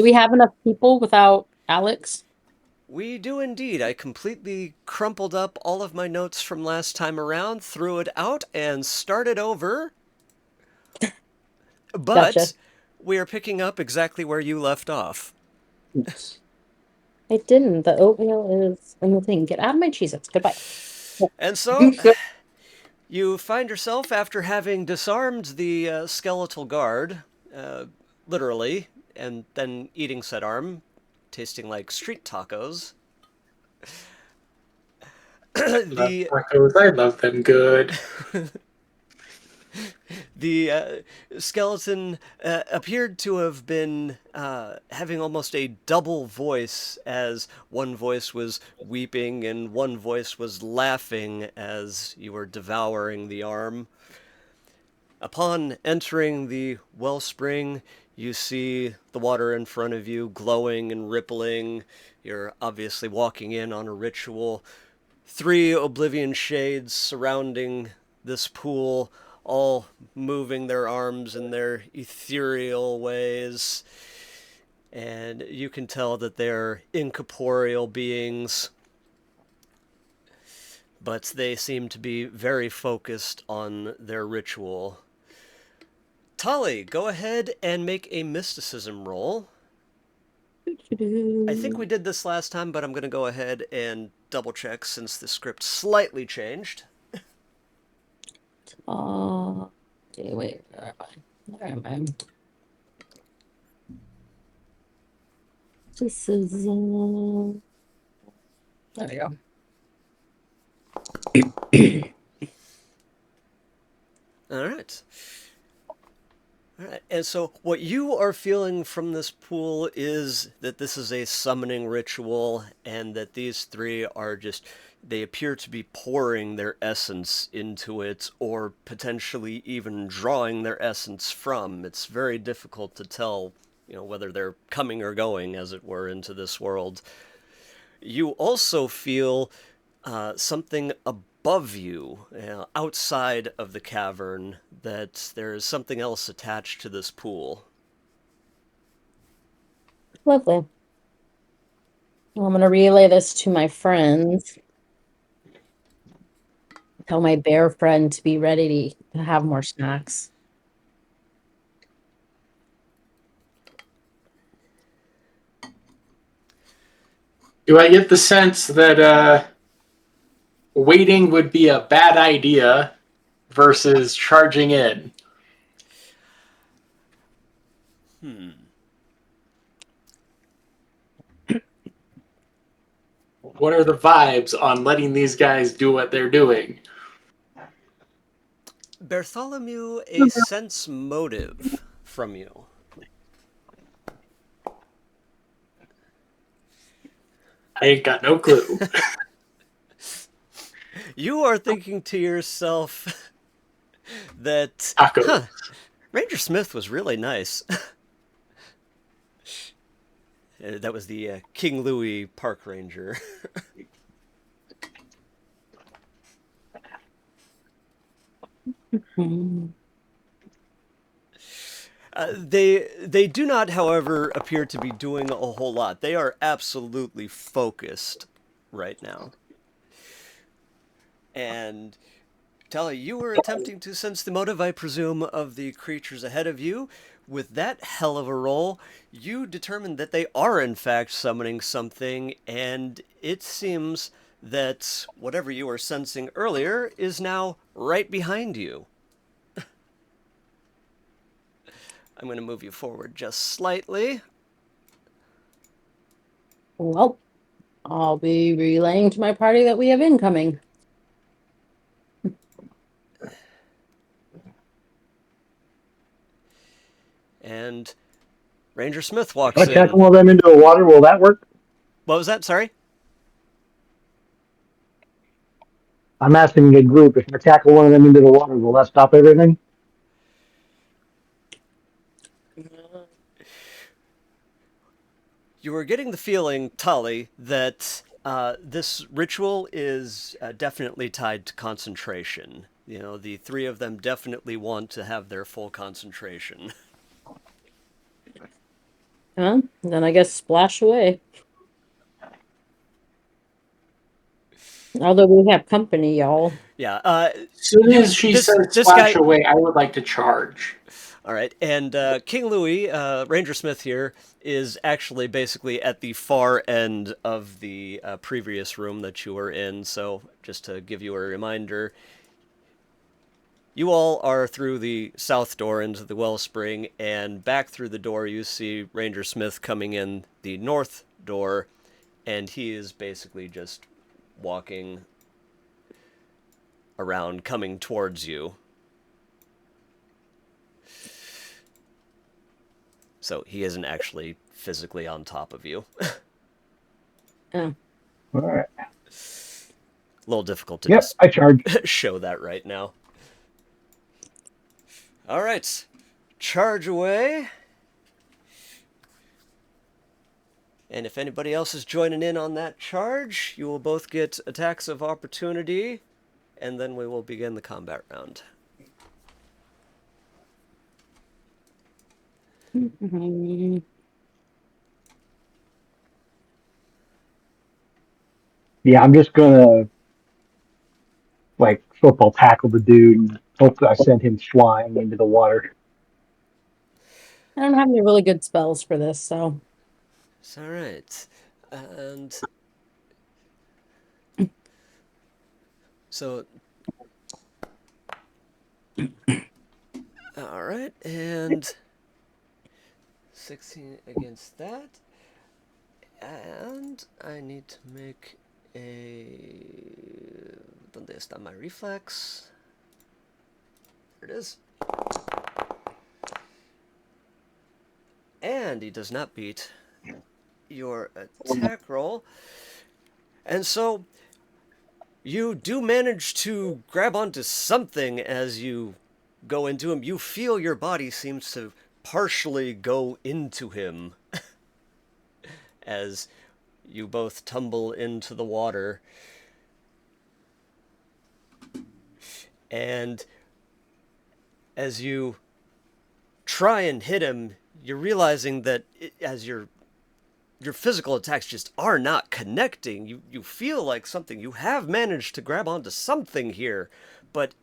Do we have enough people without Alex? We do indeed. I completely crumpled up all of my notes from last time around, threw it out, and started over. Gotcha. But we are picking up exactly where you left off. I didn't. The oatmeal is in the thing. Get out of my Cheez-Its. Goodbye. And so you find yourself, after having disarmed the skeletal guard, uh, literally, and then eating said arm, tasting like street tacos. the Tacos, I love them good. the skeleton appeared to have been having almost a double voice, as one voice was weeping and one voice was laughing as you were devouring the arm. Upon entering the wellspring, you see the water in front of you glowing and rippling. You're obviously walking in on a ritual. Three Oblivion shades surrounding this pool, all moving their arms in their ethereal ways. And you can tell that they're incorporeal beings, but they seem to be very focused on their ritual. Tali, go ahead and make a mysticism roll. I think we did this last time, but I'm going to go ahead and double check since the script slightly changed. Okay, wait. Where am I? This is there we go. All right. All right. And so, what you are feeling from this pool is that this is a summoning ritual, and that these three are just, they appear to be pouring their essence into it, or potentially even drawing their essence from. It's very difficult to tell, whether they're coming or going, as it were, into this world. You also feel something above you, outside of the cavern, that there is something else attached to this pool. Lovely. Well, I'm gonna relay this to my friends. Tell my bear friend to be ready to have more snacks. Do I get the sense that waiting would be a bad idea versus charging in? What are the vibes on letting these guys do what they're doing? Bartholomew, a sense motive from you. I ain't got no clue. You are thinking to yourself that, Tacos. Ranger Smith was really nice. That was the King Louis Park Ranger. Hmm. They do not, however, appear to be doing a whole lot. They are absolutely focused right now. And Tali, you were attempting to sense the motive, I presume, of the creatures ahead of you. With that hell of a roll, you determined that they are in fact summoning something, and it seems that whatever you were sensing earlier is now right behind you. I'm going to move you forward just slightly. Well, I'll be relaying to my party that we have incoming. And Ranger Smith If I walks tackle in. one of them into the water, will that work? What was that? Sorry? I'm asking the group, if I tackle one of them into the water, will that stop everything? You were getting the feeling, Tali, that this ritual is definitely tied to concentration. The three of them definitely want to have their full concentration. Huh? Then I guess splash away. Although we have company, y'all. Yeah. As soon You as she this says this splash guy. away, I would like to charge. All right, and King Louis, Ranger Smith here, is actually basically at the far end of the previous room that you were in. So, just to give you a reminder, you all are through the south door into the wellspring, and back through the door you see Ranger Smith coming in the north door, and he is basically just walking around, coming towards you. So he isn't actually physically on top of you. Oh. All right. A little difficult to Yep, just I charge. show that right now. All right, charge away. And if anybody else is joining in on that charge, you will both get attacks of opportunity, and then we will begin the combat round. Yeah, I'm just gonna like football tackle the dude and hope I send him flying into the water. I don't have any really good spells for this, so It's all right. And so, all right, and 16 against that. And I need to make a. ¿Dónde está my reflex? There it is. And he does not beat your attack roll. And so you do manage to grab onto something as you go into him. You feel your body seems to partially go into him as you both tumble into the water. And as you try and hit him, you're realizing that as your physical attacks just are not connecting. You feel like something. You have managed to grab onto something here, but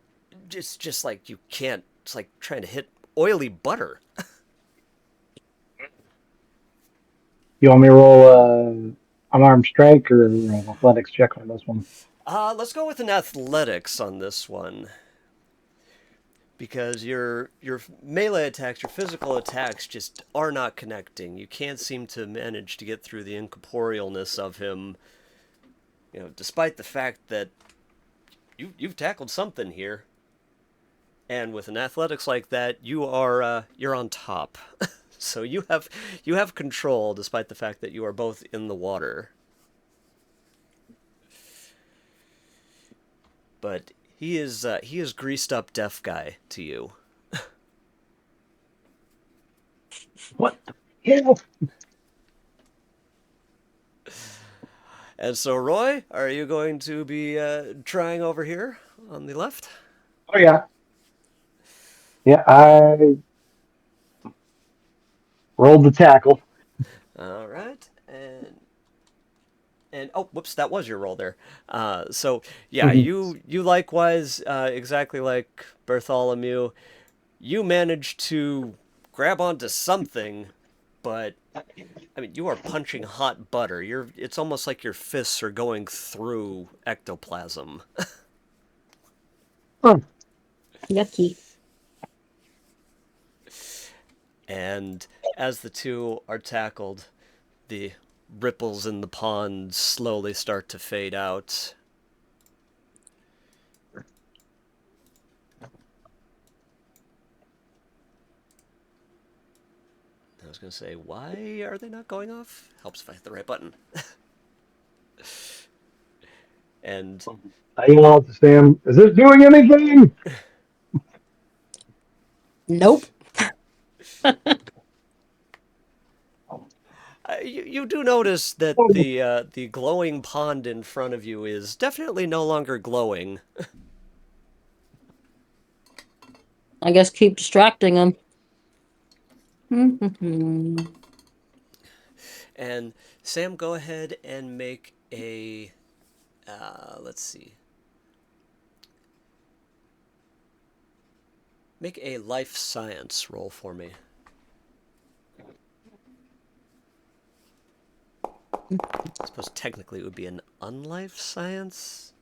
just like you can't. It's like trying to hit oily butter. You want me to roll unarmed strike or an athletics check on this one? Let's go with an athletics on this one. Because your melee attacks, your physical attacks, just are not connecting. You can't seem to manage to get through the incorporealness of him. You know, despite the fact that you've tackled something here, and with an athletics like that, you're on top. So you have control, despite the fact that you are both in the water. But he is greased up deaf guy to you. What the hell? And so, Roy, are you going to be trying over here on the left? Oh yeah, yeah. I rolled the tackle. All right, and oh, whoops, that was your roll there. So yeah, Mhm. you likewise, exactly like Bartholomew, you managed to grab onto something, but I mean, you are punching hot butter. It's almost like your fists are going through ectoplasm. Huh. yucky. And as the two are tackled, the ripples in the pond slowly start to fade out. I was going to say, why are they not going off? Helps if I hit the right button. And I yell out to Sam, "Is this doing anything?" Nope. you do notice that Oh, the glowing pond in front of you is definitely no longer glowing. I guess keep distracting them. And Sam, go ahead and make a let's see. Make a life science roll for me. I suppose technically it would be an unlife science.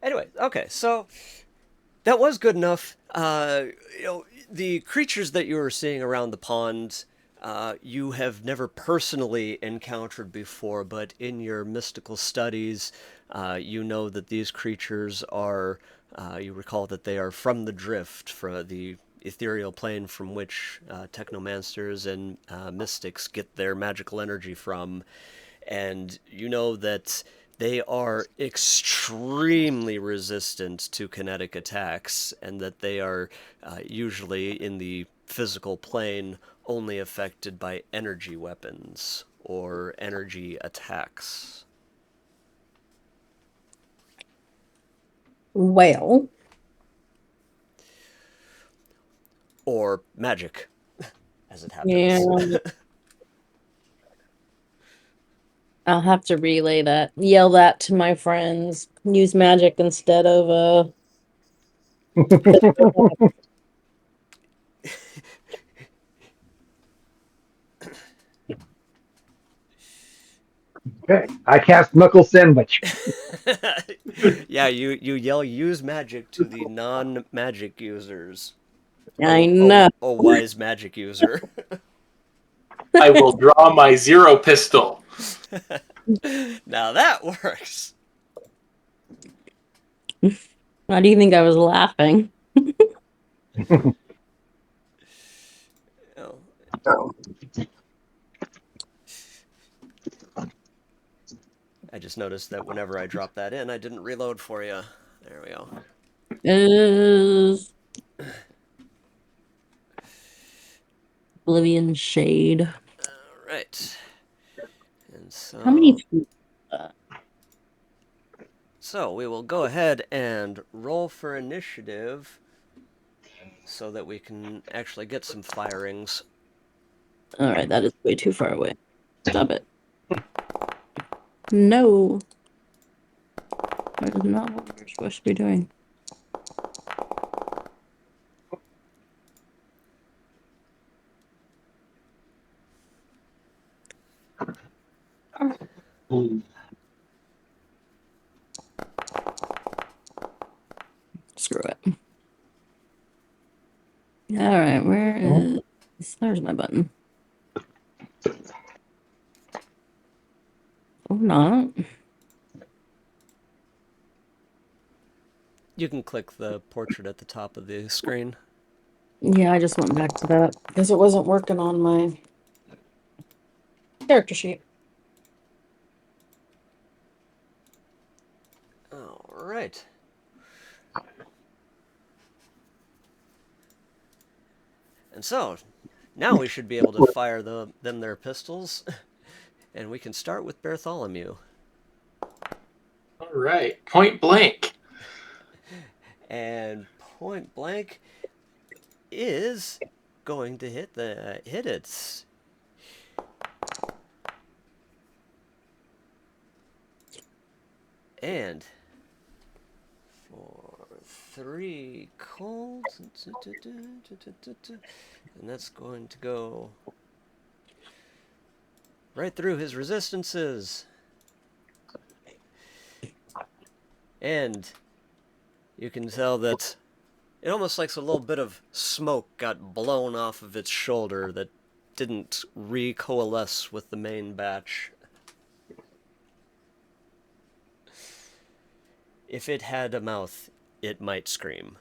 Anyway, okay, so that was good enough. The creatures that you were seeing around the pond, you have never personally encountered before, but in your mystical studies, you know that these creatures are. You recall that they are from the drift, from the ethereal plane from which technomancers and mystics get their magical energy from, and you know that they are extremely resistant to kinetic attacks, and that they are usually in the physical plane only affected by energy weapons or energy attacks. Well, Or magic, as it yeah, happens. I'll have to relay that, yell that to my friends. Use magic instead of Okay, I cast Knuckle Sandwich. Yeah, you yell use magic to the non-magic users. I know. A wise magic user. I will draw my zero pistol. Now that works. Why do you think I was laughing? Oh, I just noticed that whenever I drop that in, I didn't reload for you. There we go. Is Oblivion Shade. All right. And How many so, feet? so we will go ahead and roll for initiative so that we can actually get some firings. All right, that is way too far away. Stop it. No. That is not what we're supposed to be doing. Screw it. All right, where is... There's my button. Oh, not. You can click the portrait at the top of the screen. Yeah, I just went back to that because it wasn't working on my character sheet. All right. And so, now we should be able to fire them their pistols, and we can start with Bartholomew. All right, point blank. And point blank is going to hit it. And for 3 cold, and that's going to go right through his resistances. And you can tell that it almost like a little bit of smoke got blown off of its shoulder that didn't recoalesce with the main batch. If it had a mouth, it might scream.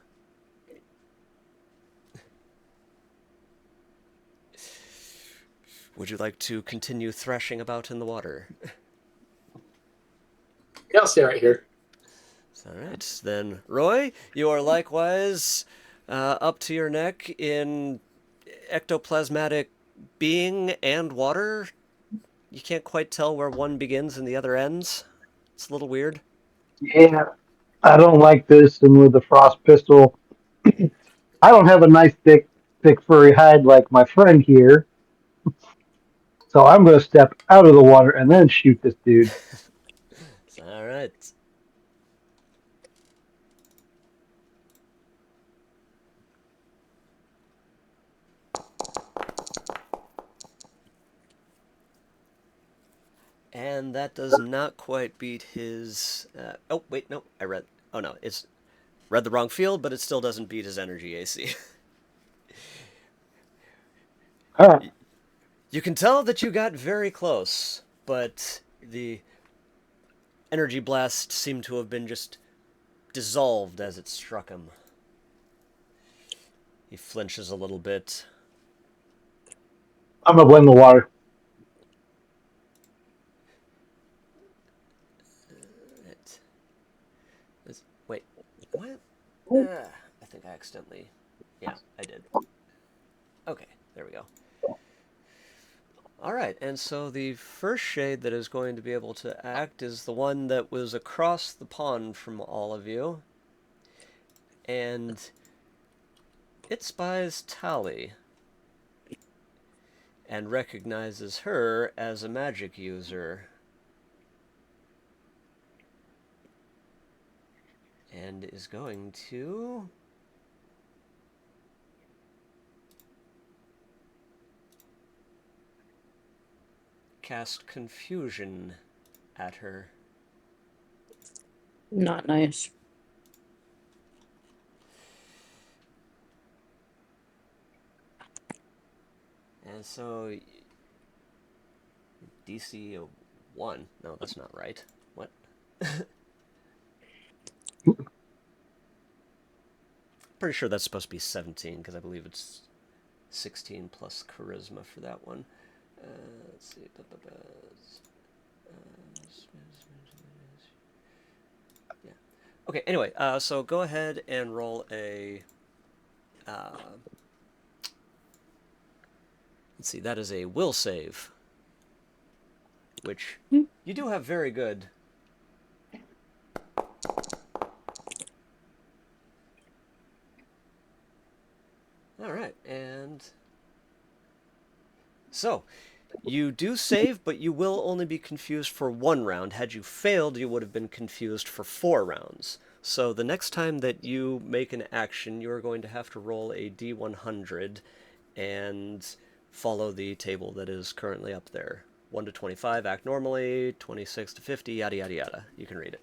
Would you like to continue thrashing about in the water? Yeah, I'll stay right here. All right, then, Roy, you are likewise up to your neck in ectoplasmatic being and water. You can't quite tell where one begins and the other ends. It's a little weird. Yeah, I don't like this. And with the frost pistol, I don't have a nice thick furry hide like my friend here. So I'm going to step out of the water and then shoot this dude. All right. And that does not quite beat his. Oh wait, no, I read. Oh no, it's read the wrong field, but it still doesn't beat his energy AC. Huh. You can tell that you got very close, but the energy blast seemed to have been just dissolved as it struck him. He flinches a little bit. I'm going to blame the water. It, wait, what? I think I accidentally. Yeah, I did. Okay, there we go. All right, and so the first shade that is going to be able to act is the one that was across the pond from all of you. And it spies Tally and recognizes her as a magic user. And is going to cast confusion at her. Not nice. And so DC of 1. No, that's not right. What? Pretty sure that's supposed to be 17 because I believe it's 16 plus charisma for that one. Let's see. Yeah. Okay. Anyway, so go ahead and roll a. Let's see. That is a will save, which you do have very good. All right, and so you do save, but you will only be confused for 1 round. Had you failed, you would have been confused for 4 rounds. So the next time that you make an action, you are going to have to roll a D100 and follow the table that is currently up there. 1 to 25, act normally. 26 to 50, yada yada yada. You can read it.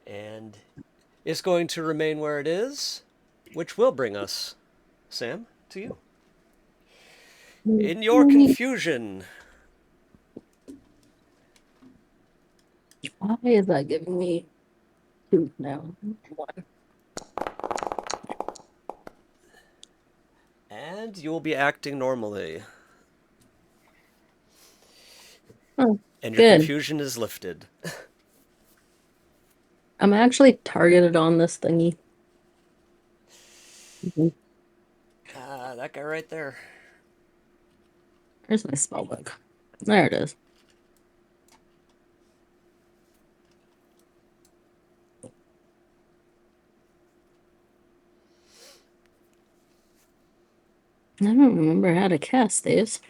And it's going to remain where it is, which will bring us, Sam, to you. In your confusion, Why is that giving me 2 now? 1. and you will be acting normally, Oh, and your good. confusion is lifted. I'm actually targeted on this thingy. Mhm. That guy right there. Where's my spell book? There it is. I don't remember how to cast these.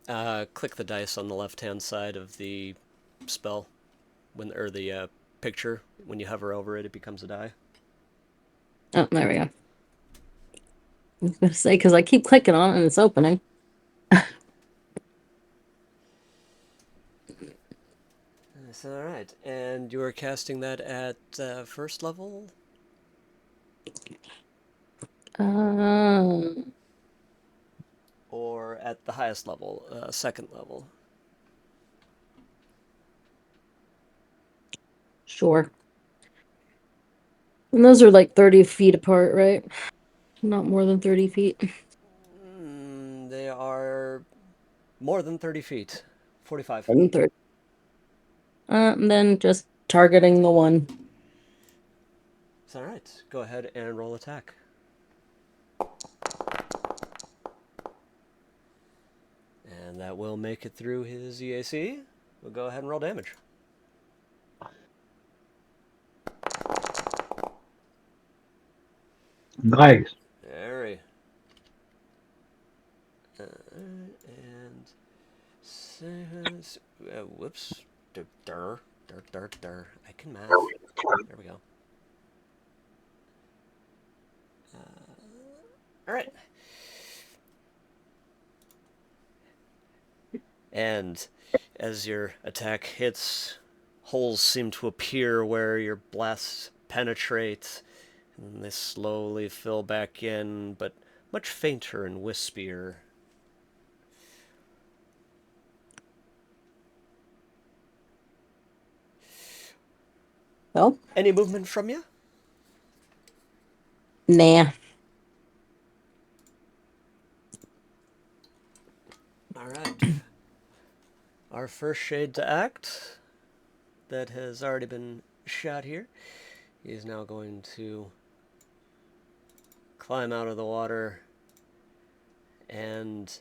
Click the dice on the left-hand side of the spell, or the picture. When you hover over it, it becomes a die. Oh, there we go. I was gonna say, because I keep clicking on it and it's opening. That's all right. And you are casting that at first level, Um, or at the highest level, second level. sure. And those are like 30 feet apart, right? Not more than 30 feet. They are more than 30 feet. 45. More than 30. And then just targeting the one. It's all right. Go ahead and roll attack. And that will make it through his EAC. We'll go ahead and roll damage. Nice. Very. Whoops. I can math. There we go. All right. And as your attack hits, holes seem to appear where your blasts penetrate, and they slowly fill back in, but much fainter and wispier. Well, Any movement from you? nah. All right. Our first shade to act that has already been shot here is now going to climb out of the water and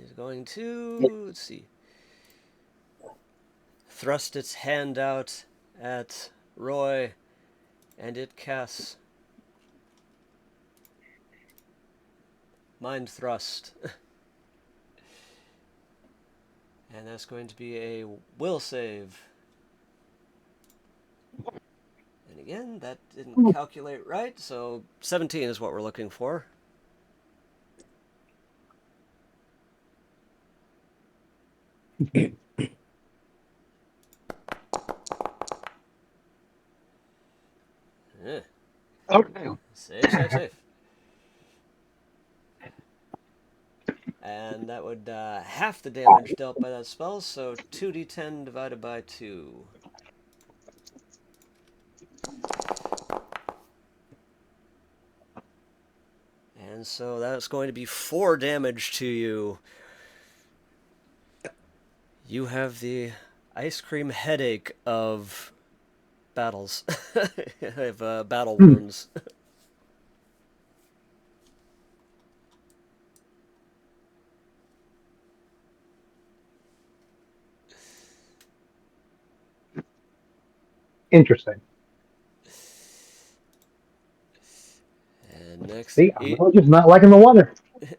is going to, let's see, thrust its hand out at Roy, and it casts Mind Thrust. And that's going to be a will save. And again, that didn't calculate right, so 17 is what we're looking for. Okay. Save. And that would half the damage dealt by that spell, so 2d10 divided by 2. And so that's going to be 4 damage to you. You have the ice cream headache of battles. of battle wounds. Interesting. And next, See, I'm just not liking the water. It's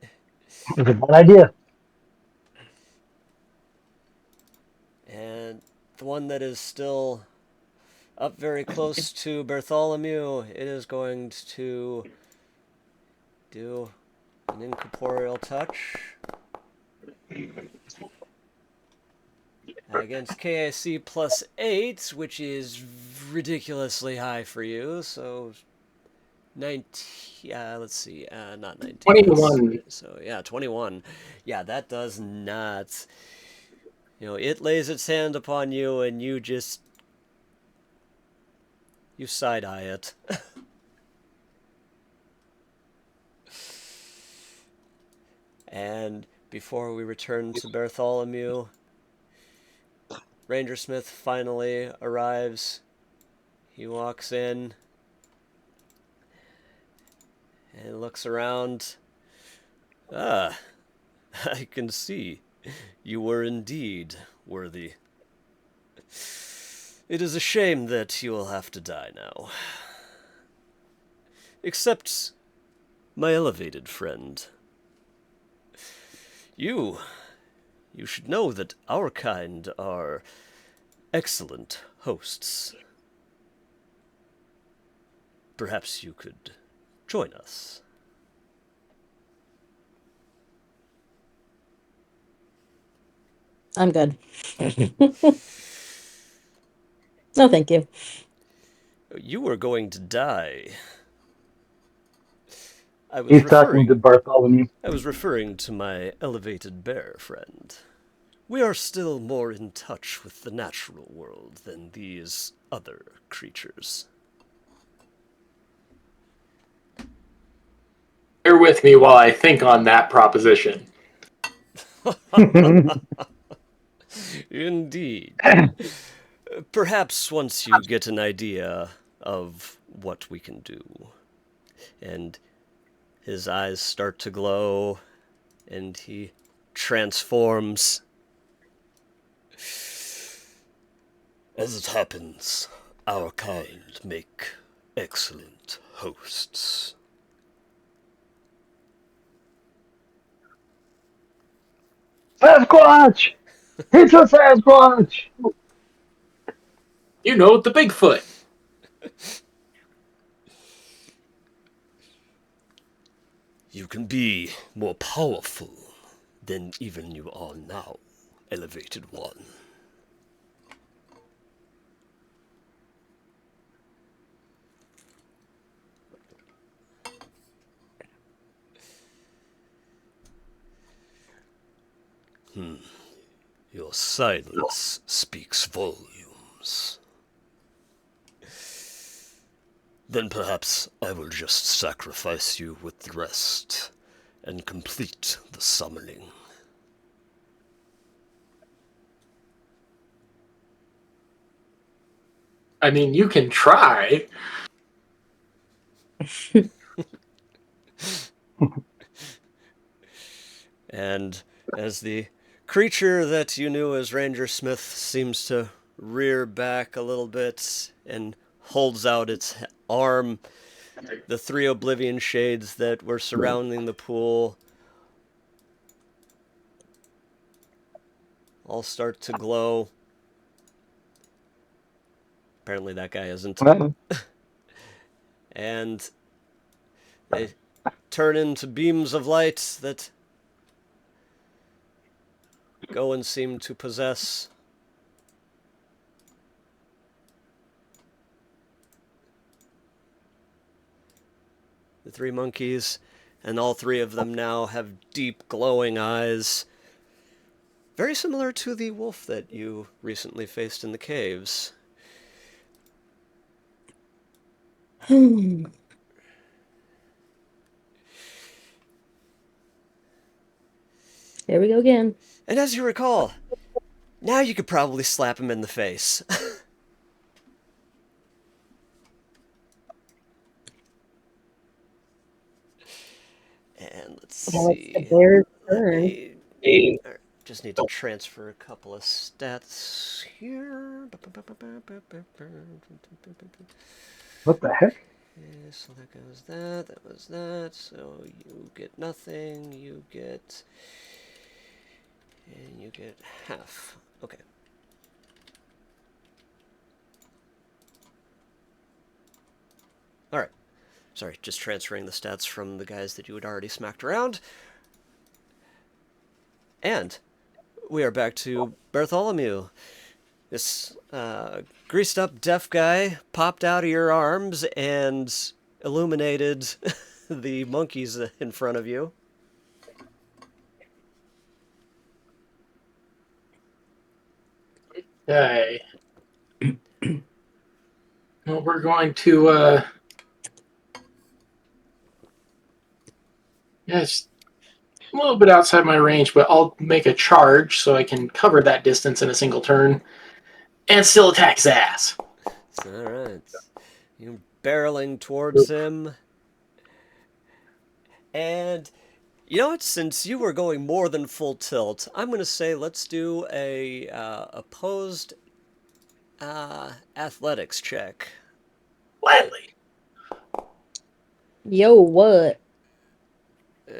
a bad idea. and the one that is still up very close to Bartholomew, it is going to do an incorporeal touch against KAC plus 8, which is ridiculously high for you. So 19, let's see, not 19. 21. So yeah, 21. Yeah, that does not. It lays its hand upon you, and you side eye it. And before we return to Bartholomew, Ranger Smith finally arrives. He walks in and looks around. Ah, I can see. You were indeed worthy. It is a shame that you will have to die now. Except my elevated friend. You should know that our kind are excellent hosts. Perhaps you could join us. I'm good. No, thank you. You are going to die. He's talking to Bartholomew. I was referring to my elevated bear friend. We are still more in touch with the natural world than these other creatures. Bear with me while I think on that proposition. Indeed. Perhaps once you get an idea of what we can do. And his eyes start to glow, and he transforms. As it happens, our kind make excellent hosts. Sasquatch! It's a Sasquatch! You know, the Bigfoot. You can be more powerful than even you are now, elevated one. Your silence speaks volumes. Then perhaps I will just sacrifice you with the rest and complete the summoning. I mean, you can try. And as the creature that you knew as Ranger Smith seems to rear back a little bit and holds out its arm, the three Oblivion shades that were surrounding the pool all start to glow. Apparently, that guy isn't. And they turn into beams of light that go and seem to possess the three monkeys, and all three of them now have deep, glowing eyes, very similar to the wolf that you recently faced in the caves. Here we go again. And as you recall, now you could probably slap him in the face. And let's Well, it's the see. bear's Let turn. me just need to transfer a couple of stats here. What the heck? Okay, so that goes that, that was that. So you get nothing, and you get half. Okay. Alright. Sorry, just transferring the stats from the guys that you had already smacked around. And we are back to Bartholomew. This greased up deaf guy popped out of your arms and illuminated the monkeys in front of you. Okay. Well, we're going to, yes, a little bit outside my range, but I'll make a charge so I can cover that distance in a single turn and still attack his ass. Alright. You're barreling towards him. And you know what? Since you were going more than full tilt, I'm going to say let's do a opposed athletics check. Gladly. Yo, what? Go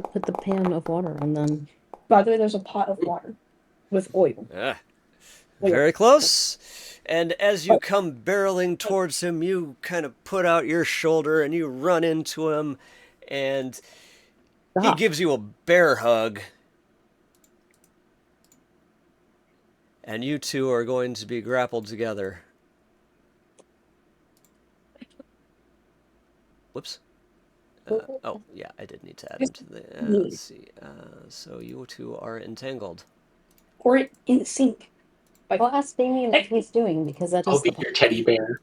put the pan of water on them. By the way, there's a pot of water with oil. Ah, very close. And as you come barreling towards him, you kind of put out your shoulder and you run into him, and he Stop. gives you a bear hug. And you two are going to be grappled together. Whoops. Oh, yeah, I did need to add him to the. Let's see. So you two are entangled. Or in sync. Like, Well, ask Damien what he's doing because that I'll is the be your teddy bear.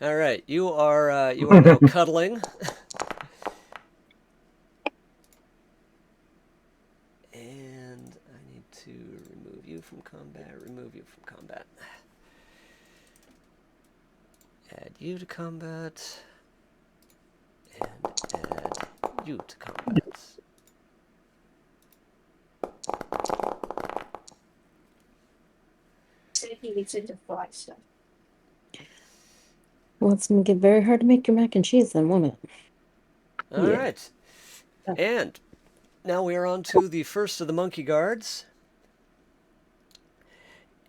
All right, you are now cuddling. And I need to remove you from combat. Remove you from combat. Add you to combat. And add you to combat. said he gets into fly stuff. Well, it's gonna get very hard to make your mac and cheese then, won't it? All right. And now we are on to the first of the monkey guards.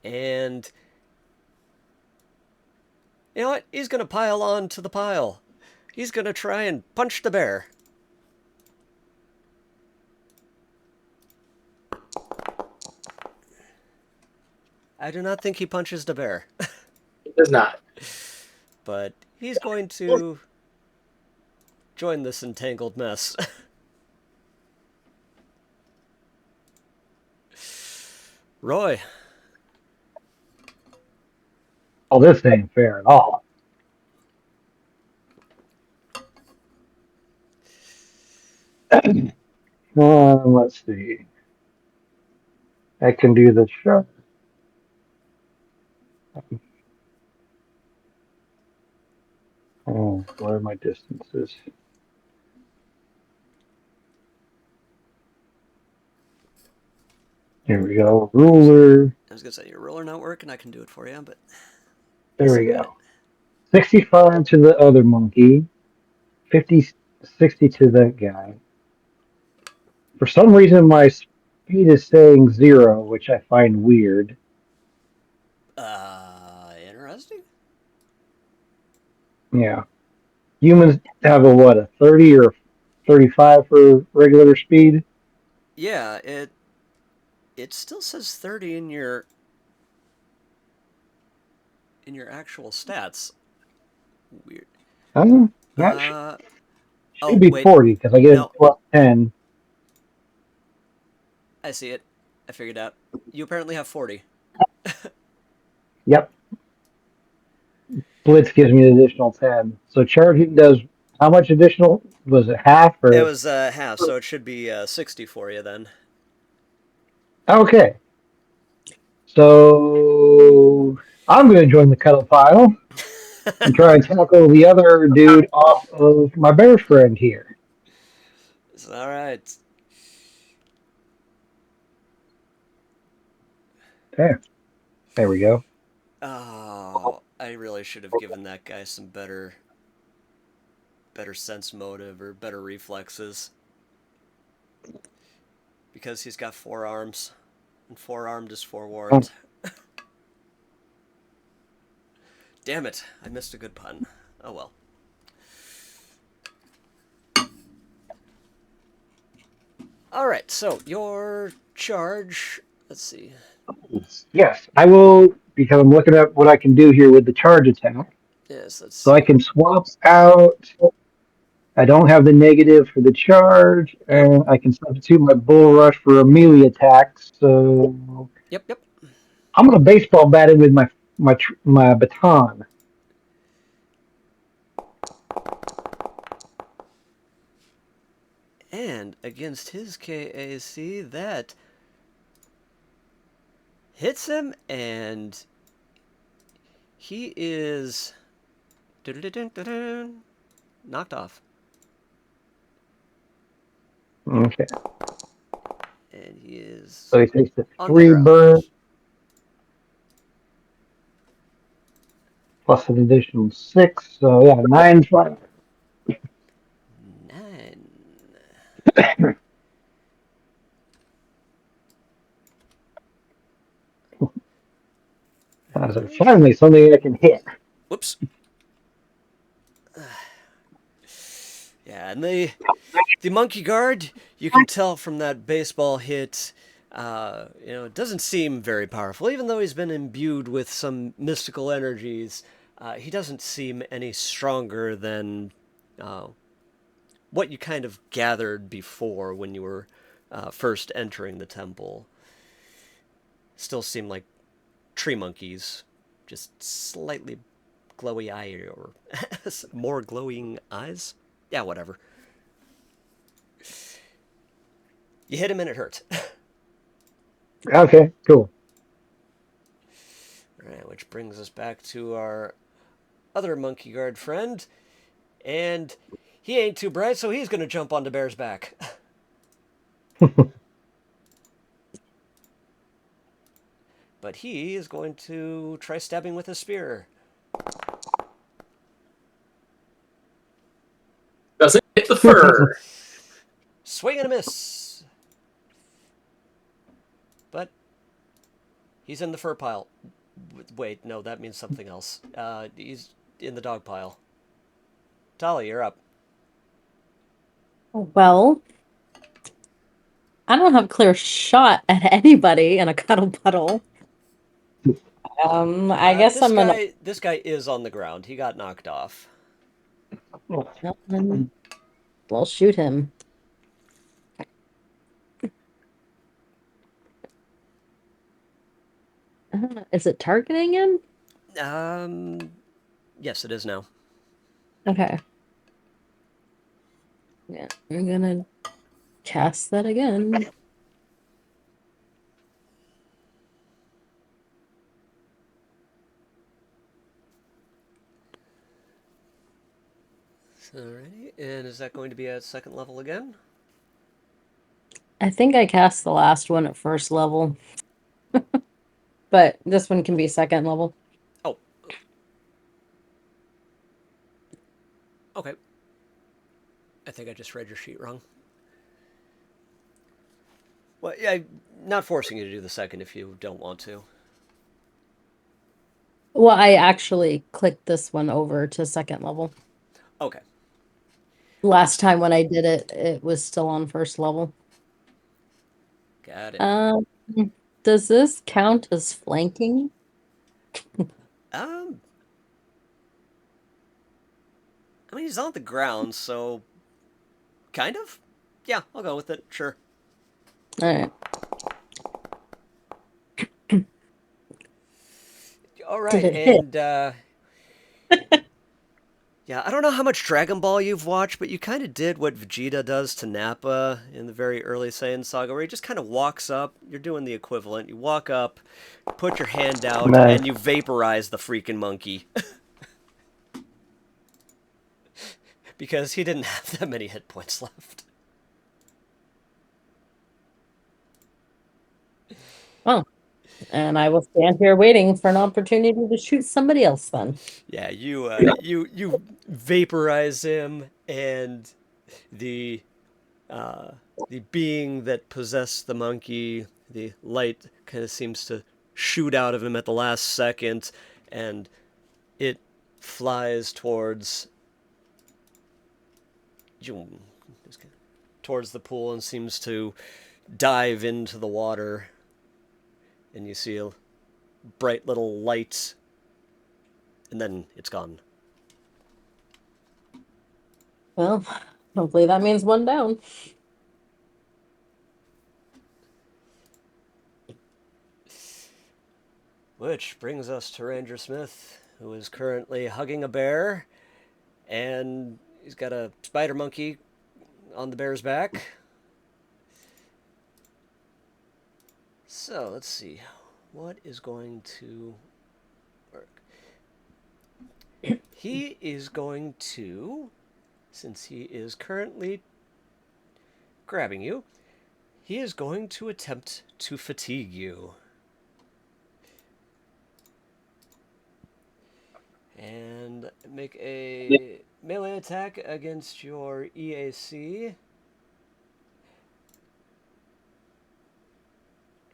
And you know what? He's going to pile on to the pile. He's going to try and punch the bear. I do not think he punches the bear. It does not. But he's going to join this entangled mess. Roy. Oh, this ain't fair at all. Let's see. I can do the sharp. Oh, where are my distances? Here we go. Ruler. I was going to say, your ruler not working. I can do it for you, but There we minute. go. 65 to the other monkey. 50, 60 to that guy. For some reason, my speed is saying 0, which I find weird. Interesting. Yeah. Humans have a what, a 30 or 35 for regular speed? Yeah, it still says 30 in your actual stats. Weird. That should Oh be wait, 40 because I get a no, plus 10. I see it. I figured out. You apparently have 40. Yep. Blitz gives me an additional 10. So charging does how much additional? Was it half It or? was half, so it should be 60 for you then. Okay. So I'm going to join the cuddle pile and try and tackle the other dude off of my bear friend here. All right. Okay. There we go. Oh, I really should have given that guy some better sense motive or better reflexes. Because he's got 4 arms. And 4-armed is forewarned. Damn it, I missed a good pun. Oh well. Alright, so your charge. Let's see. Yes, I will, because I'm looking at what I can do here with the charge attack. Yes, let's So see. I can swap out. I don't have the negative for the charge, Yep. and I can substitute my bull rush for a melee attack. So Yep. I'm gonna baseball bat it with my baton. And against his KAC, that hits him, and he is knocked off. Okay. And he is So he takes the on the 3 ground. burn plus an additional 6. So yeah, 9 fire. 9. So finally something I can hit. Whoops. Yeah, and the monkey guard, you can tell from that baseball hit, it doesn't seem very powerful. Even though he's been imbued with some mystical energies, he doesn't seem any stronger than what you kind of gathered before when you were first entering the temple. Still seem like tree monkeys, just slightly glowy eye or more glowing eyes. Yeah, whatever. You hit him and it hurt. Okay, cool. Alright, which brings us back to our other monkey guard friend. And he ain't too bright, so he's going to jump onto Bear's back. But he is going to try stabbing with his spear. Does it? hit the fur. Swing and a miss. But he's in the fur pile. Wait, no, that means something else. He's in the dog pile. Tali, you're up. Well, I don't have a clear shot at anybody in a cuddle puddle. I guess I'm gonna This guy is on the ground. He got knocked off. we'll shoot him. I don't know. Is it targeting him? Yes, it is now. Okay. Yeah, we're gonna cast that again. Alrighty, and is that going to be at second level again? I think I cast the last one at first level. But this one can be second level. Oh. Okay. I think I just read your sheet wrong. Well, yeah, I'm not forcing you to do the second if you don't want to. Well, I actually clicked this one over to second level. Okay. Last time when I did it, it was still on first level. Got it. Does this count as flanking? Um, I mean, he's on the ground, so kind of. Yeah, I'll go with it. Sure. All right. All right, Did it hit? and yeah, I don't know how much Dragon Ball you've watched, but you kind of did what Vegeta does to Nappa in the very early Saiyan saga, where he just kind of walks up. You're doing the equivalent. You walk up, put your hand out, Nice. and you vaporize the freaking monkey. Because he didn't have that many hit points left. Well, and I will stand here waiting for an opportunity to shoot somebody else then. Yeah, you vaporize him, and the the being that possessed the monkey, the light kind of seems to shoot out of him at the last second, and it flies towards the pool and seems to dive into the water, and you see a bright little light, and then it's gone. Well, hopefully that means one down. Which brings us to Ranger Smith, who is currently hugging a bear, and he's got a spider monkey on the bear's back. So let's see, what is going to work? He is going to, since he is currently grabbing you, he is going to attempt to fatigue you. And make a melee attack against your EAC.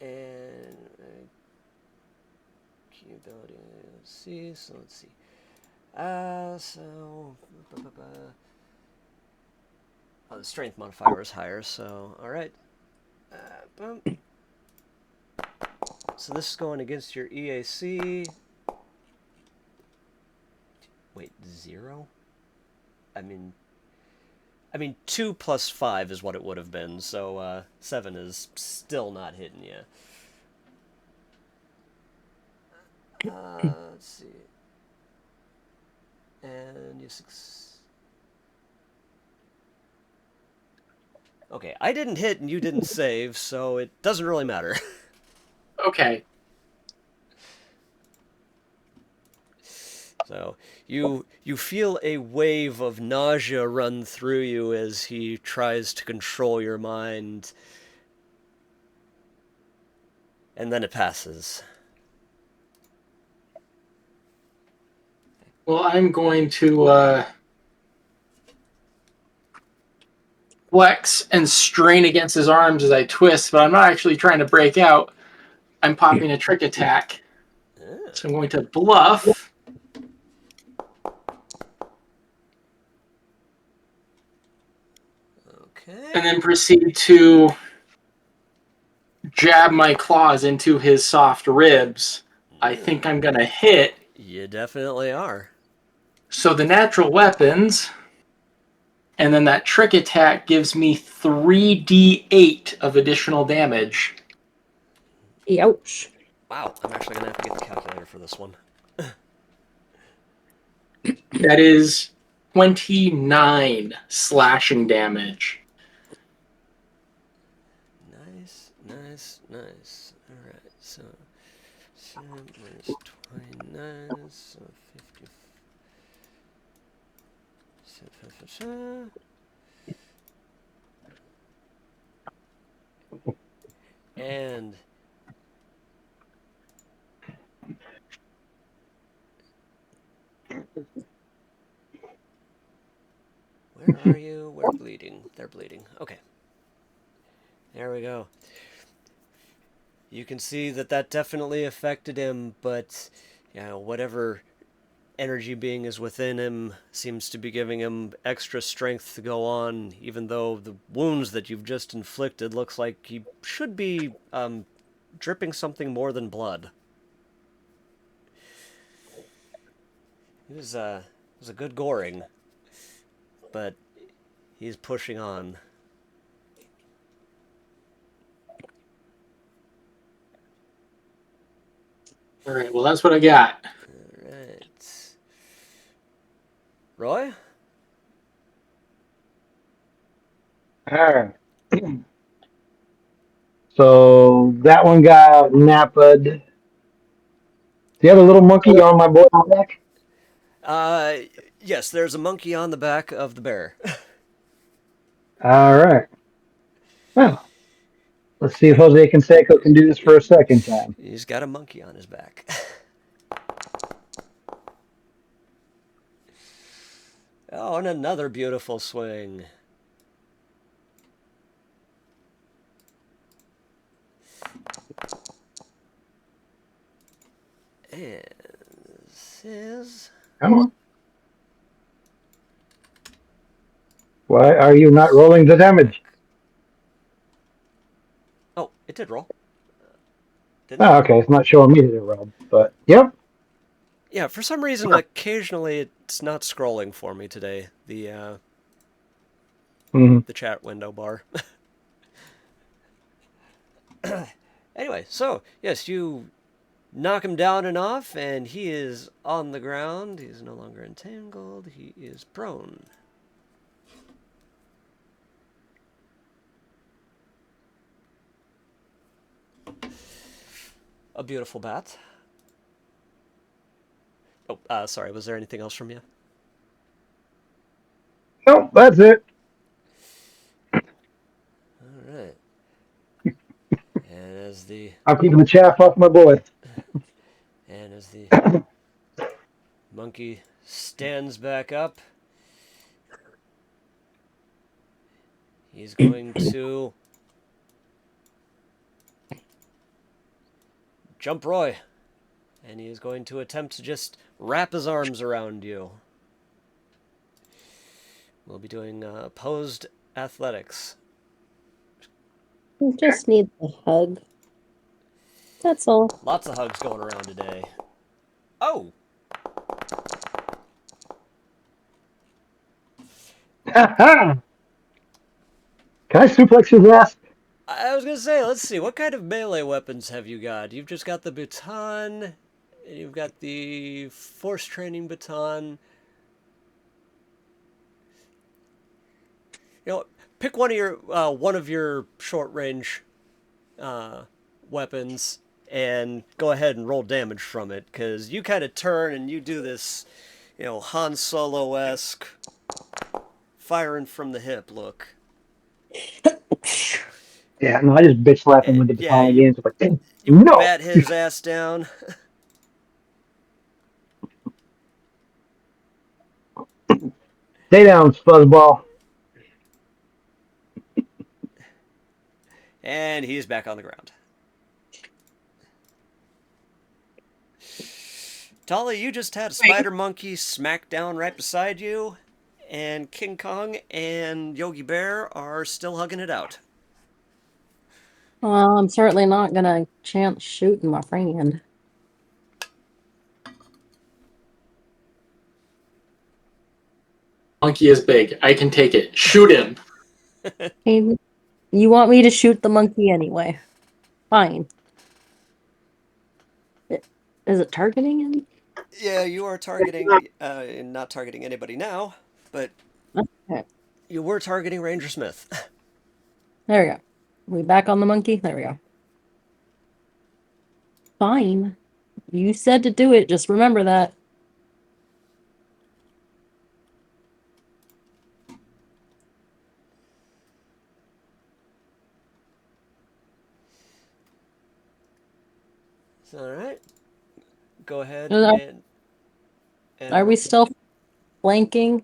And key ability, let's see. So let's see. Oh, the strength modifier is higher. So all right. Boom. So this is going against your EAC. Wait, 0? I mean 2 plus 5 is what it would have been, so 7 is still not hitting you. Let's see. And you Okay, I didn't hit and you didn't save, so it doesn't really matter. Okay. So you feel a wave of nausea run through you as he tries to control your mind, and then it passes. Well, I'm going to flex and strain against his arms as I twist, but I'm not actually trying to break out. I'm popping a trick attack. So I'm going to bluff. Okay. And then proceed to jab my claws into his soft ribs. I think I'm going to hit. You definitely are. So the natural weapons, and then that trick attack gives me 3d8 of additional damage. Ouch. Wow, I'm actually going to have to get the calculator for this one. That is 29 slashing damage. Nice. Alright, so 7 minus 29, so 50. And where are you? Where bleeding? They're bleeding. Okay. There we go. You can see that definitely affected him, but whatever energy being is within him seems to be giving him extra strength to go on, even though the wounds that you've just inflicted looks like he should be dripping something more than blood. It was a good goring, but he's pushing on. All right, well, that's what I got. Alright. Roy? Alright. So that one got napped. The other little monkey on my boy's back? Yes, there's a monkey on the back of the bear. Alright. Well, let's see if Jose Canseco can do this for a second time. He's got a monkey on his back. Oh, and another beautiful swing. And this is... Come on. Why are you not rolling the damage? Oh, it did roll. Didn't Oh, it? okay. It's not showing me that it rolled, but yep. Yeah, for some reason, occasionally it's not scrolling for me today. Mm-hmm. The chat window bar. Anyway, so, yes, you knock him down and off, and he is on the ground. He is no longer entangled. He is prone. A beautiful bat. Oh, sorry, was there anything else from you? Nope, that's it. Alright. And as the I'm keeping the chaff off my boy. monkey stands back up, he's going to jump Roy. And he is going to attempt to just wrap his arms around you. We'll be doing opposed athletics. You just need the hug. That's all. Lots of hugs going around today. Oh! Can I suplex his ass? I was going to say, let's see, what kind of melee weapons have you got? You've just got the baton, and you've got the force training baton. You know, pick one of your short range weapons and go ahead and roll damage from it, because you kind of turn and you do this, Han Solo-esque firing from the hip look. Yeah, no, I just bitch slap him with the Yeah, baton again. It's like, you no! bat his ass down. Stay down, fuzzball. And he's back on the ground. Tali, you just had a spider monkey smack down right beside you, and King Kong and Yogi Bear are still hugging it out. Well, I'm certainly not gonna chance shooting my friend. Monkey is big. I can take it. Shoot him. Hey, you want me to shoot the monkey anyway? Fine. Is it targeting him? Yeah, you are targeting, not targeting anybody now, but Okay, you were targeting Ranger Smith. there we go. We back on the monkey? There we go. Fine. You said to do it. Just remember that. All right. Go ahead Are and we still flanking?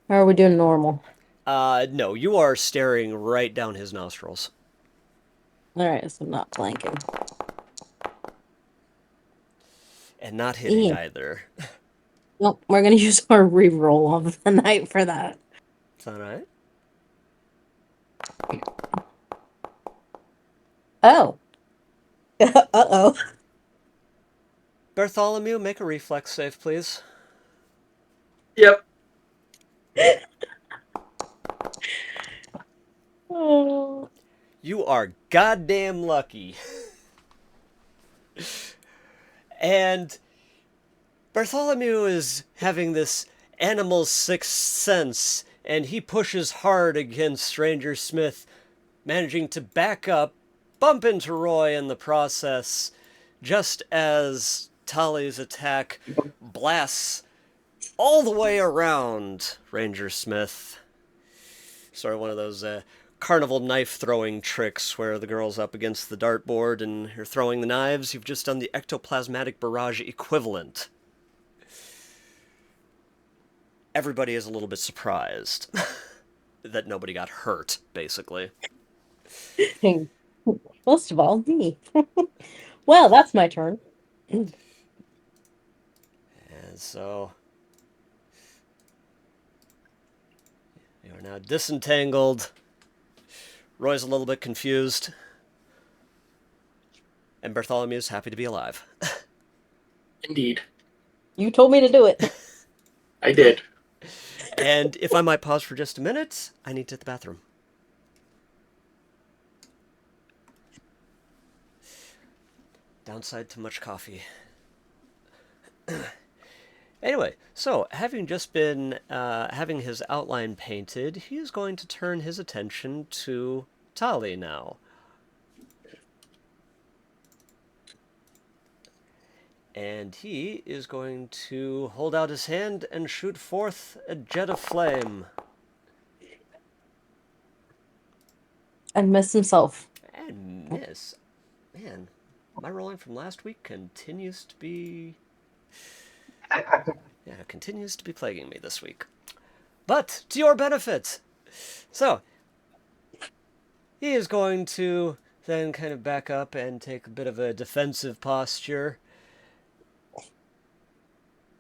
Or are we doing normal? no, you are staring right down his nostrils Alright, so I'm not flanking. and not hitting Yeah. either. Nope, we're gonna use our reroll of the night for that. It's all right. Oh. Uh-oh. Bartholomew, make a reflex save, please. Yep. Oh. You are goddamn lucky. And Bartholomew is having this animal sixth sense, and he pushes hard against Ranger Smith, managing to back up, bump into Roy in the process, just as Tali's attack blasts all the way around Ranger Smith. Sort of one of those carnival knife throwing tricks where the girl's up against the dartboard and you're throwing the knives. You've just done the ectoplasmatic barrage equivalent. Everybody is a little bit surprised that nobody got hurt, basically. Most of all, me. Well, that's my turn. And so you are now disentangled. Roy's a little bit confused. And Bartholomew's happy to be alive. Indeed. You told me to do it. I did. And if I might pause for just a minute, I need to hit the bathroom. Downside to much coffee. Anyway, so having just been having his outline painted, he is going to turn his attention to Tali now. And he is going to hold out his hand and shoot forth a jet of flame. And miss himself. And miss. Man, my rolling from last week continues to be... Yeah, continues to be plaguing me this week. But to your benefit. So, he is going to then kind of back up and take a bit of a defensive posture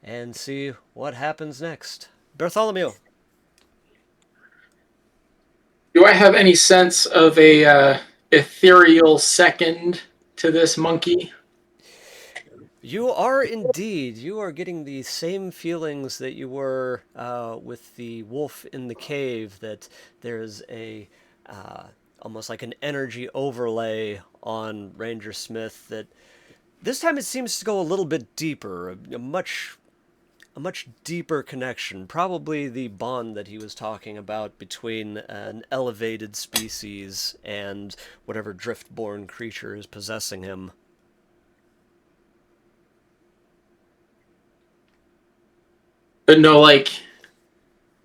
and see what happens next. Bartholomew. Do I have any sense of a ethereal second to this monkey? You are indeed. You are getting the same feelings that you were with the wolf in the cave, that there's a almost like an energy overlay on Ranger Smith that this time it seems to go a little bit deeper, a much deeper connection. Probably the bond that he was talking about between an elevated species and whatever driftborn creature is possessing him. But no, like,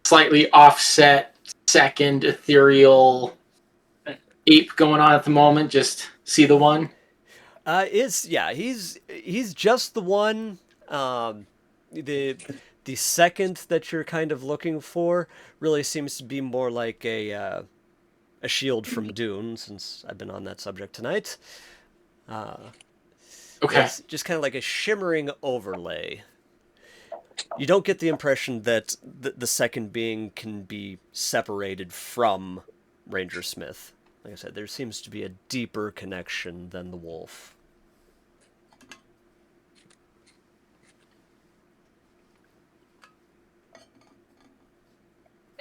slightly offset second ethereal ape going on at the moment. Just see the one. He's just the one. The the second that you're kind of looking for really seems to be more like a shield from Dune, since I've been on that subject tonight. Okay. It's just kind of like a shimmering overlay. You don't get the impression that the second being can be separated from Ranger Smith. Like I said, there seems to be a deeper connection than the wolf.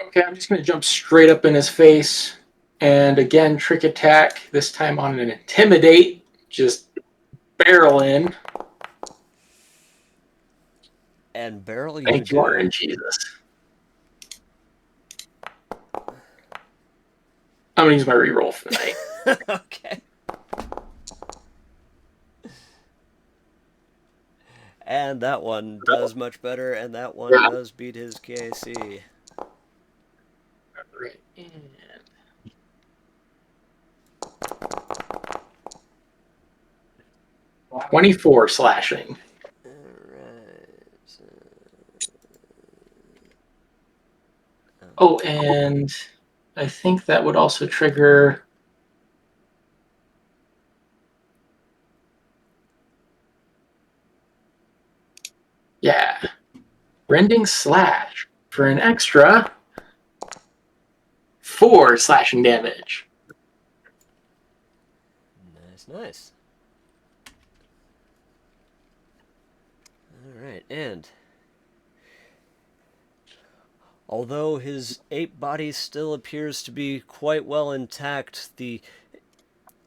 Okay, I'm just going to jump straight up in his face. And again, trick attack, this time on an intimidate. Just barrel in. And barrel you Thank you, do. RNGesus. I'm going to use my reroll for the night. Okay. And that one does much better, and that one Yeah. does beat his KC. Right. And 24 slashing. Alright. Oh, and I think that would also trigger. Yeah. Rending slash for an extra 4 slashing damage. Nice, nice. Alright, and although his ape body still appears to be quite well intact, the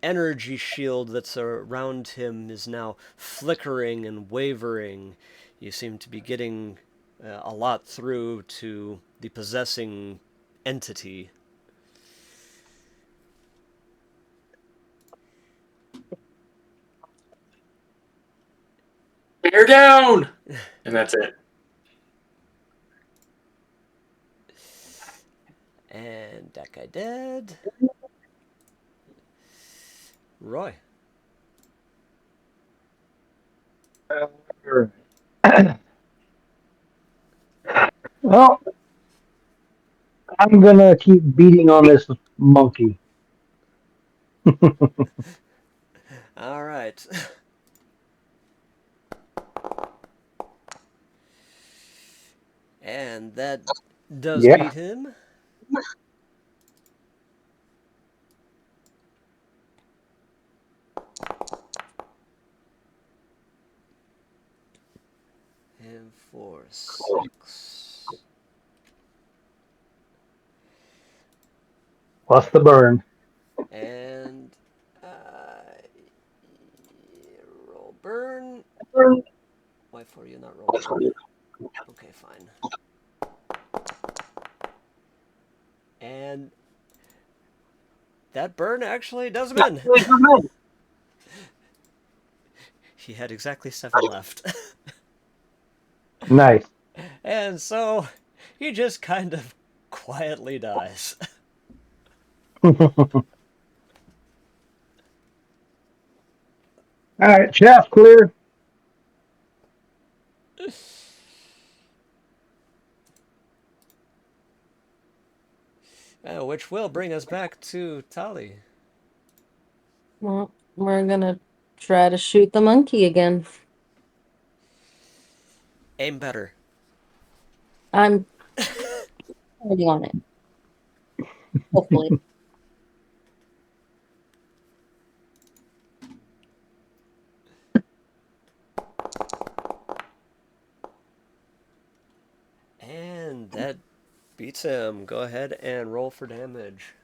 energy shield that's around him is now flickering and wavering. You seem to be getting a lot through to the possessing entity. Bear down! And that's it. And that guy dead. Roy. Well, I'm gonna keep beating on this monkey. All right. And that does Yeah. beat him. And for 6. Plus the burn. And roll burn. Why for you not roll burn? Okay, fine. And that burn actually does him in. He had exactly 7 left. Nice. And so he just kind of quietly dies. All right, shaft clear. Which will bring us back to Tali. Well, we're gonna try to shoot the monkey again. Aim better. I'm working on it. Hopefully. And that beats him. Go ahead and roll for damage.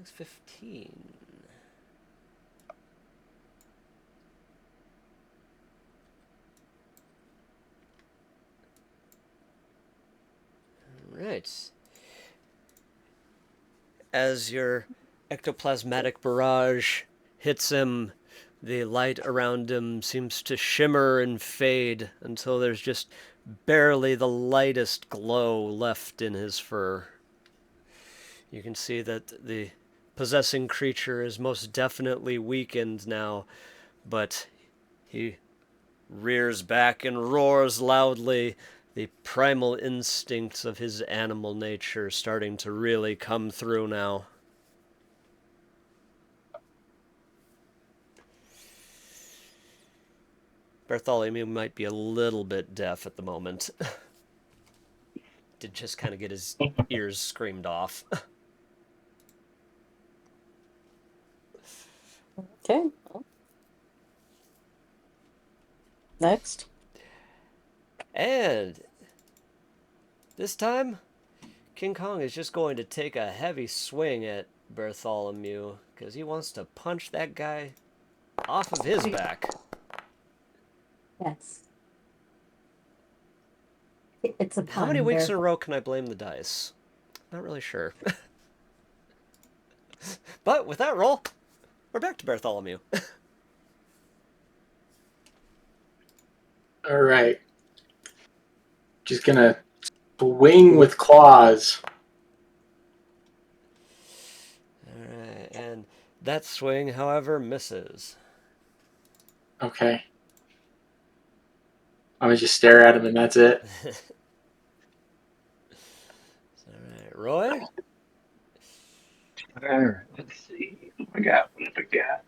15. Right. As your ectoplasmatic barrage hits him, the light around him seems to shimmer and fade until there's just barely the lightest glow left in his fur. You can see that the possessing creature is most definitely weakened now, but he rears back and roars loudly, the primal instincts of his animal nature starting to really come through now. Bartholomew might be a little bit deaf at the moment. Did just kind of get his ears screamed off. Okay. Next. And this time, King Kong is just going to take a heavy swing at Bartholomew because he wants to punch that guy off of his back. Yes. It's a How many pun weeks there. in a row can I blame the dice? Not really sure. But with that roll, we're back to Bartholomew. All right. Just gonna swing with claws. Alright, and that swing, however, misses. Okay. I'm gonna just stare at him and that's it. Alright, Roy? All right, let's see. What I got? What I got?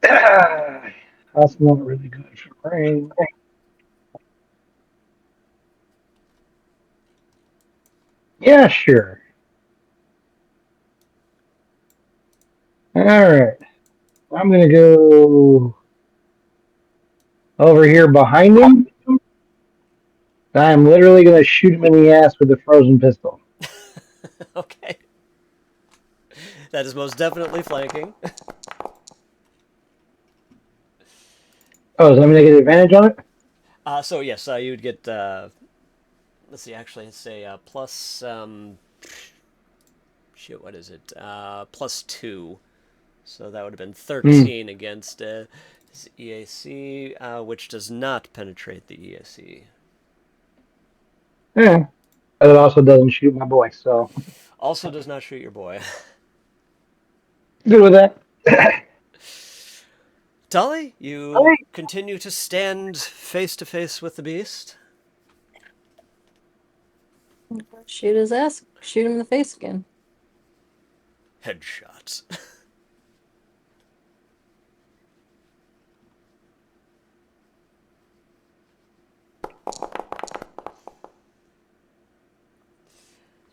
Ah, that's not really good for rain. Yeah, sure. All right. I'm gonna go over here behind him. I'm literally gonna shoot him in the ass with a frozen pistol. Okay. That is most definitely flanking. Oh, does that mean I get advantage on it? So yes, you would get, let's see, actually, it's a plus, shit, what is it? Plus 2. So that would have been 13 against his EAC, which does not penetrate the EAC. Yeah. But it also doesn't shoot my boy, so Also does not shoot your boy. good with that. Tully, you continue to stand face to face with the beast. Shoot his ass. Shoot him in the face again. Headshots.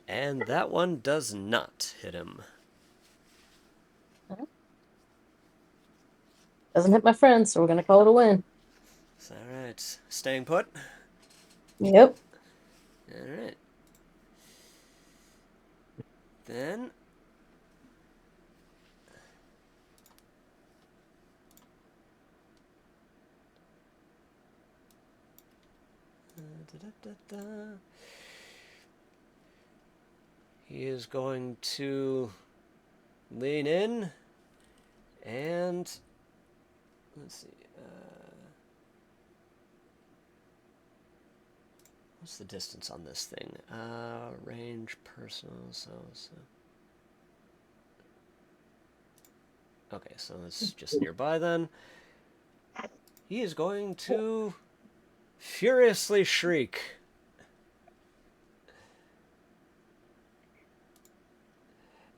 And that one does not hit him. Doesn't hit my friend, so we're gonna call it a win. Alright, staying put. Yep. Alright. Then he is going to lean in and let's see. What's the distance on this thing? Range, personal, so. Okay, so it's just nearby then. He is going to furiously shriek.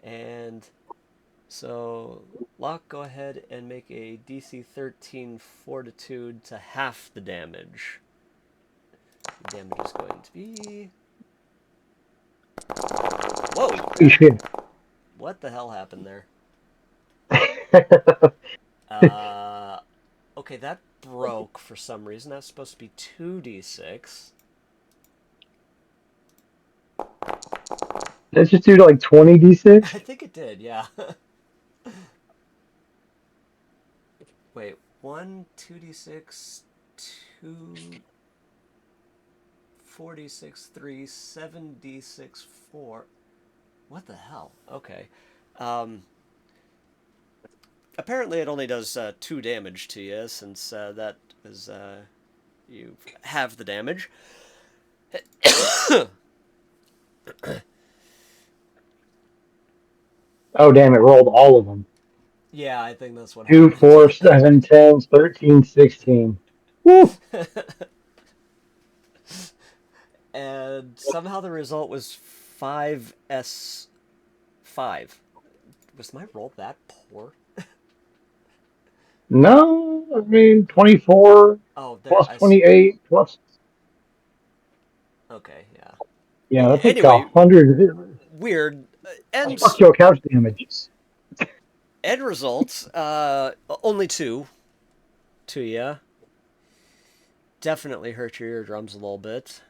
And so, Locke, go ahead and make a DC 13 Fortitude to half the damage. The damage is going to be... Whoa! Holy shit. What the hell happened there? Okay, that broke for some reason. That's supposed to be 2d6. Let's just do like 20 d6. I think it did, yeah. Wait, 1, 2d6, 2, 4d6, 3, 7d6, 4. What the hell? Okay. Apparently it only does 2 damage to you, since that is, you have the damage. Oh damn! It rolled all of them. Yeah, I think that's what 2, happened. 4, 7, 10, 13, 16. Woo! And somehow the result was 5s5. Was my roll that poor? No, I mean 24 Oh, there plus I. 28 plus. Okay, yeah. Yeah, that's like Anyway, 100. weird. That's End structural couch damage. end results. Only two. Two, yeah. Definitely hurt your eardrums a little bit.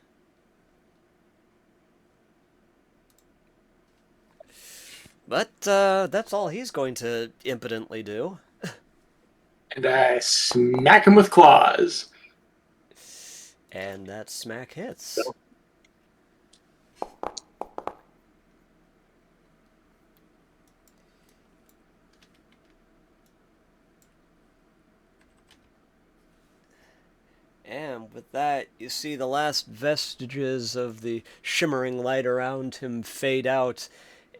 But that's all he's going to impotently do. And I smack him with claws. And that smack hits. And with that, you see the last vestiges of the shimmering light around him fade out,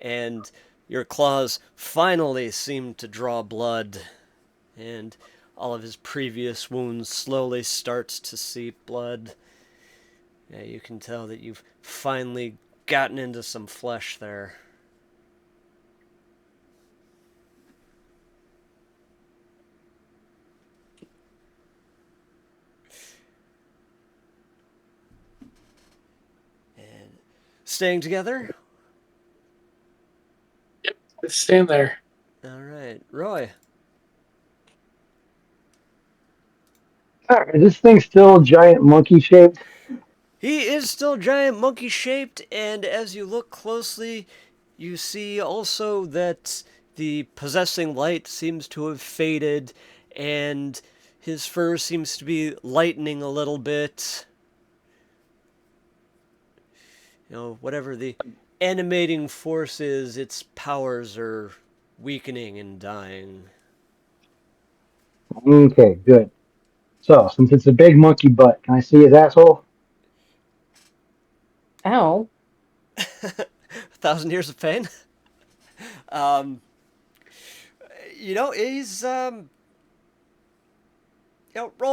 and your claws finally seem to draw blood, and all of his previous wounds slowly start to seep blood. Yeah, you can tell that you've finally gotten into some flesh there. And staying together? Yep, stand there. Alright, Roy. Is this thing still giant monkey shaped? He is still giant monkey shaped, and as you look closely, you see also that the possessing light seems to have faded, and his fur seems to be lightening a little bit. You know, whatever the animating force is, its powers are weakening and dying. Okay, good. So, since it's a big monkey butt, can I see his asshole? Ow. 1,000 years of pain. Um, he's roll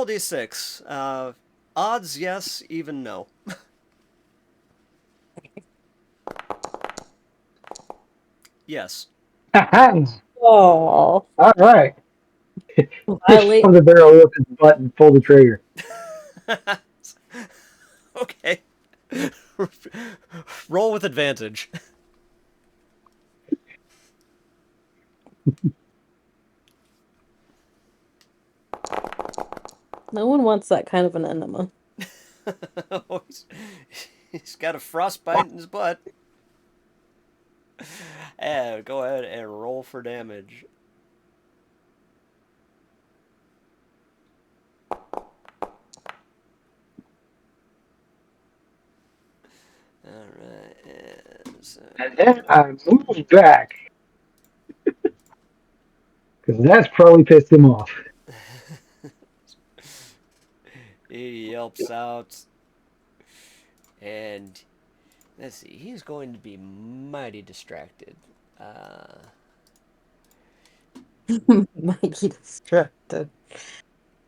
d6. Odds, yes. Even no. Yes. Oh, All right. Just violate. shove the barrel with his butt and pull the trigger. Okay. Roll with advantage. No one wants that kind of an enema. Oh, he's got a frostbite in his butt. And go ahead and roll for damage. Alright, and so And then I move back because that's probably pissed him off. he yelps out, and let's see, he's going to be mighty distracted. Uh, Mikey distracted.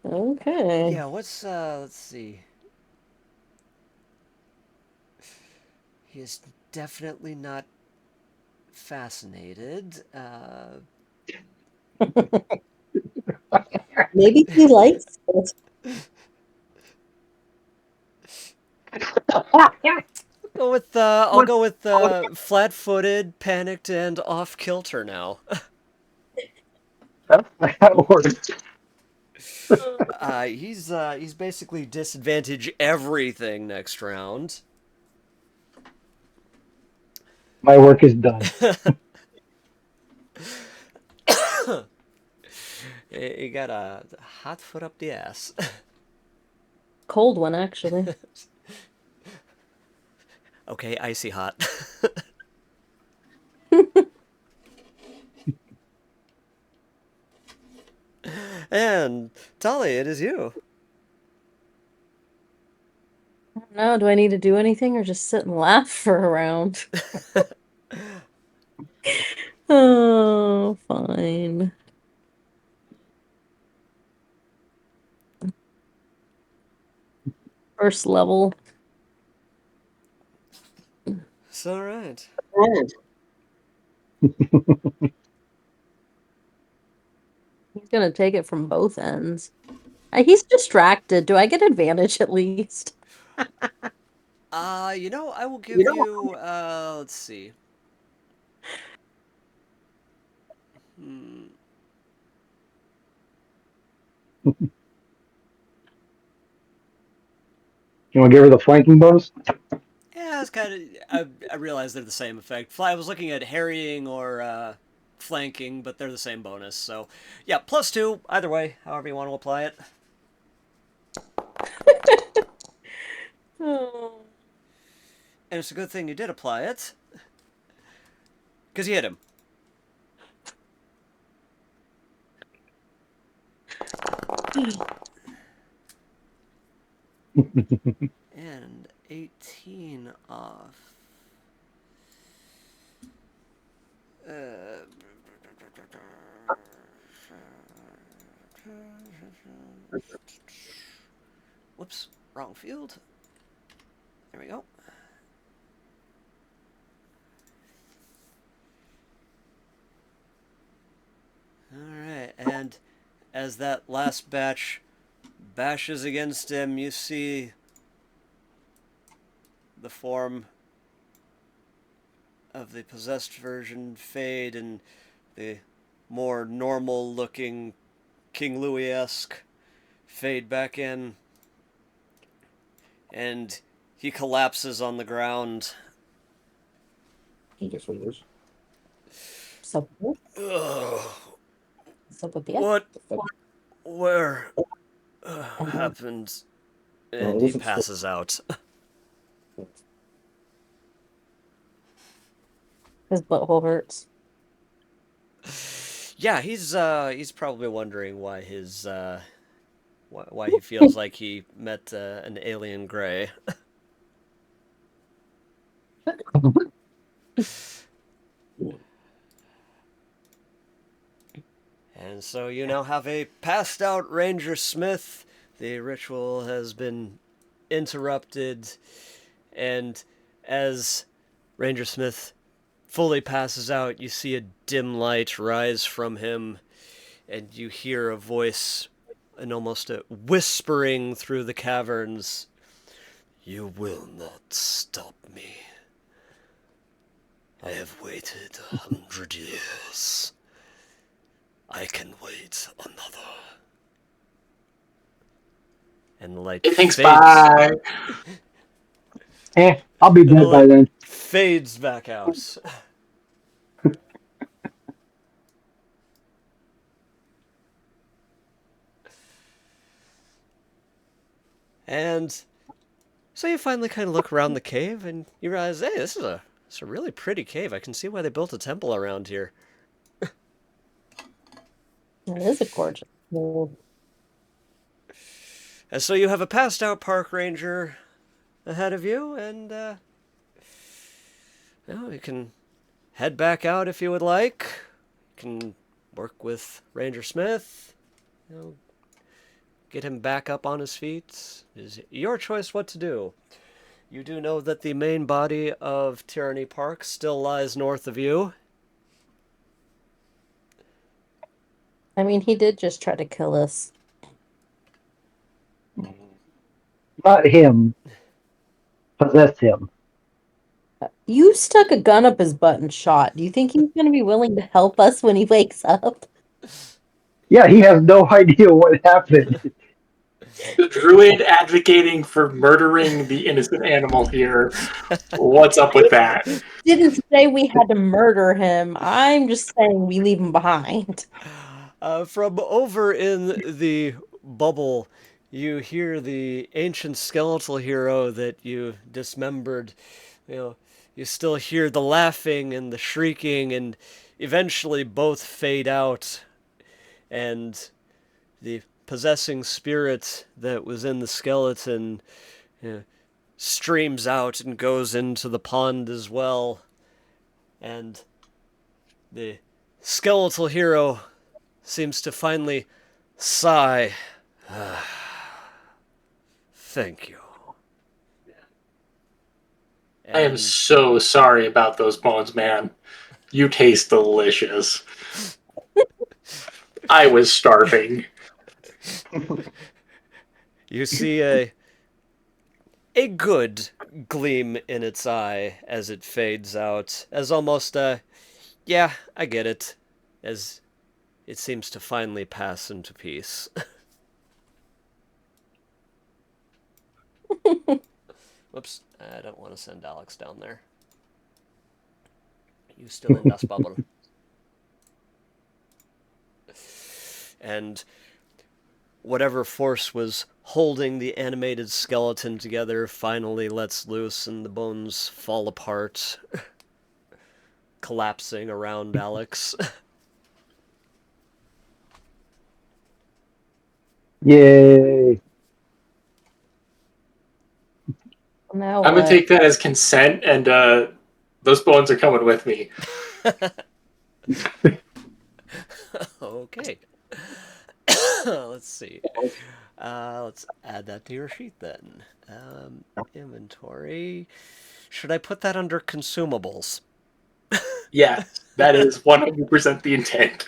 Okay. yeah, let's see. He is definitely not fascinated. Maybe he likes it. I'll go with flat-footed, panicked, and off kilter now. That works. He's basically disadvantage everything next round. My work is done. He got a hot foot up the ass. Cold one, actually. Okay, icy hot. And Tali, it is you. Now, do I need to do anything or just sit and laugh for a round? Oh, fine. First level. It's all right. He's gonna take it from both ends. He's distracted. Do I get advantage at least? I will give you. Let's see. Hmm. You want to give her the flanking bonus? Yeah, it's kind of. I realize they're the same effect. I was looking at harrying or flanking, but they're the same bonus. So, yeah, +2 either way, however you want to apply it. Oh. And it's a good thing you did apply it, because you hit him. And 18 off. Whoops, wrong field. There we go. Alright, and as that last batch bashes against him, you see the form of the possessed version fade and the more normal looking King Louis-esque fade back in. And he collapses on the ground. He just lose. So, Ugh, so what? So, Where happened? no, And it he wasn't. passes out. His butthole hurts. Yeah, he's probably wondering why his why he feels like he met an alien gray. And so you now have a passed out Ranger Smith. The ritual has been interrupted, and as Ranger Smith fully passes out, you see a dim light rise from him, and you hear a voice, and almost a whispering through the caverns. You will not stop me. I have waited 100 years. I can wait another. And the light Thanks, fades. bye. I'll be And the dead by light then. fades back out. And so you finally kind of look around the cave and you realize, hey, this is a really pretty cave. I can see why they built a temple around here. That is a gorgeous. Well, And so you have a passed out park ranger ahead of you, and you can head back out if you would like. You can work with Ranger Smith. Get him back up on his feet. It is your choice what to do. You do know that the main body of Tyranny Park still lies north of you. I mean, he did just try to kill us. Not him. Possess him. You stuck a gun up his butt and shot. Do you think he's going to be willing to help us when he wakes up? Yeah, he has no idea what happened. The druid advocating for murdering the innocent animal here. What's up with that? Didn't say we had to murder him. I'm just saying we leave him behind. From over in the bubble, you hear the ancient skeletal hero that you dismembered. You still hear the laughing and the shrieking, and eventually both fade out, and the possessing spirit that was in the skeleton streams out and goes into the pond as well. And the skeletal hero seems to finally sigh. Thank you. I am And so sorry about those bones, man. You taste delicious. I was starving. you see a good gleam in its eye as it fades out, as almost a, yeah, I get it, as it seems to finally pass into peace. Whoops, I don't want to send Alex down there. You still in das Bubble. And whatever force was holding the animated skeleton together finally lets loose, and the bones fall apart, collapsing around Alex. Yay! Now I'm gonna what? take that as consent, and those bones are coming with me. Okay. Let's see. Let's add that to your sheet then. Inventory. Should I put that under consumables? Yes, that is 100% the intent.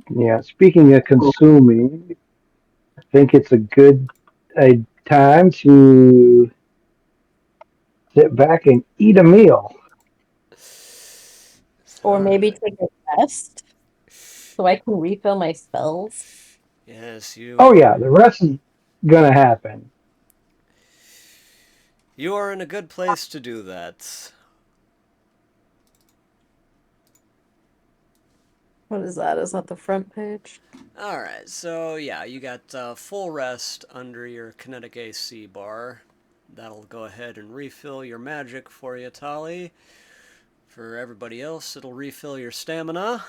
Yeah. Speaking of consuming, I think it's a time to sit back and eat a meal. Or maybe Alright. take a rest so I can refill my spells. Yes, Oh yeah, the rest is gonna happen. you are in a good place to do that. What is that? Is that the front page? Alright, so yeah, you got full rest under your kinetic AC bar. That'll go ahead and refill your magic for you, Tali. For everybody else, it'll refill your stamina.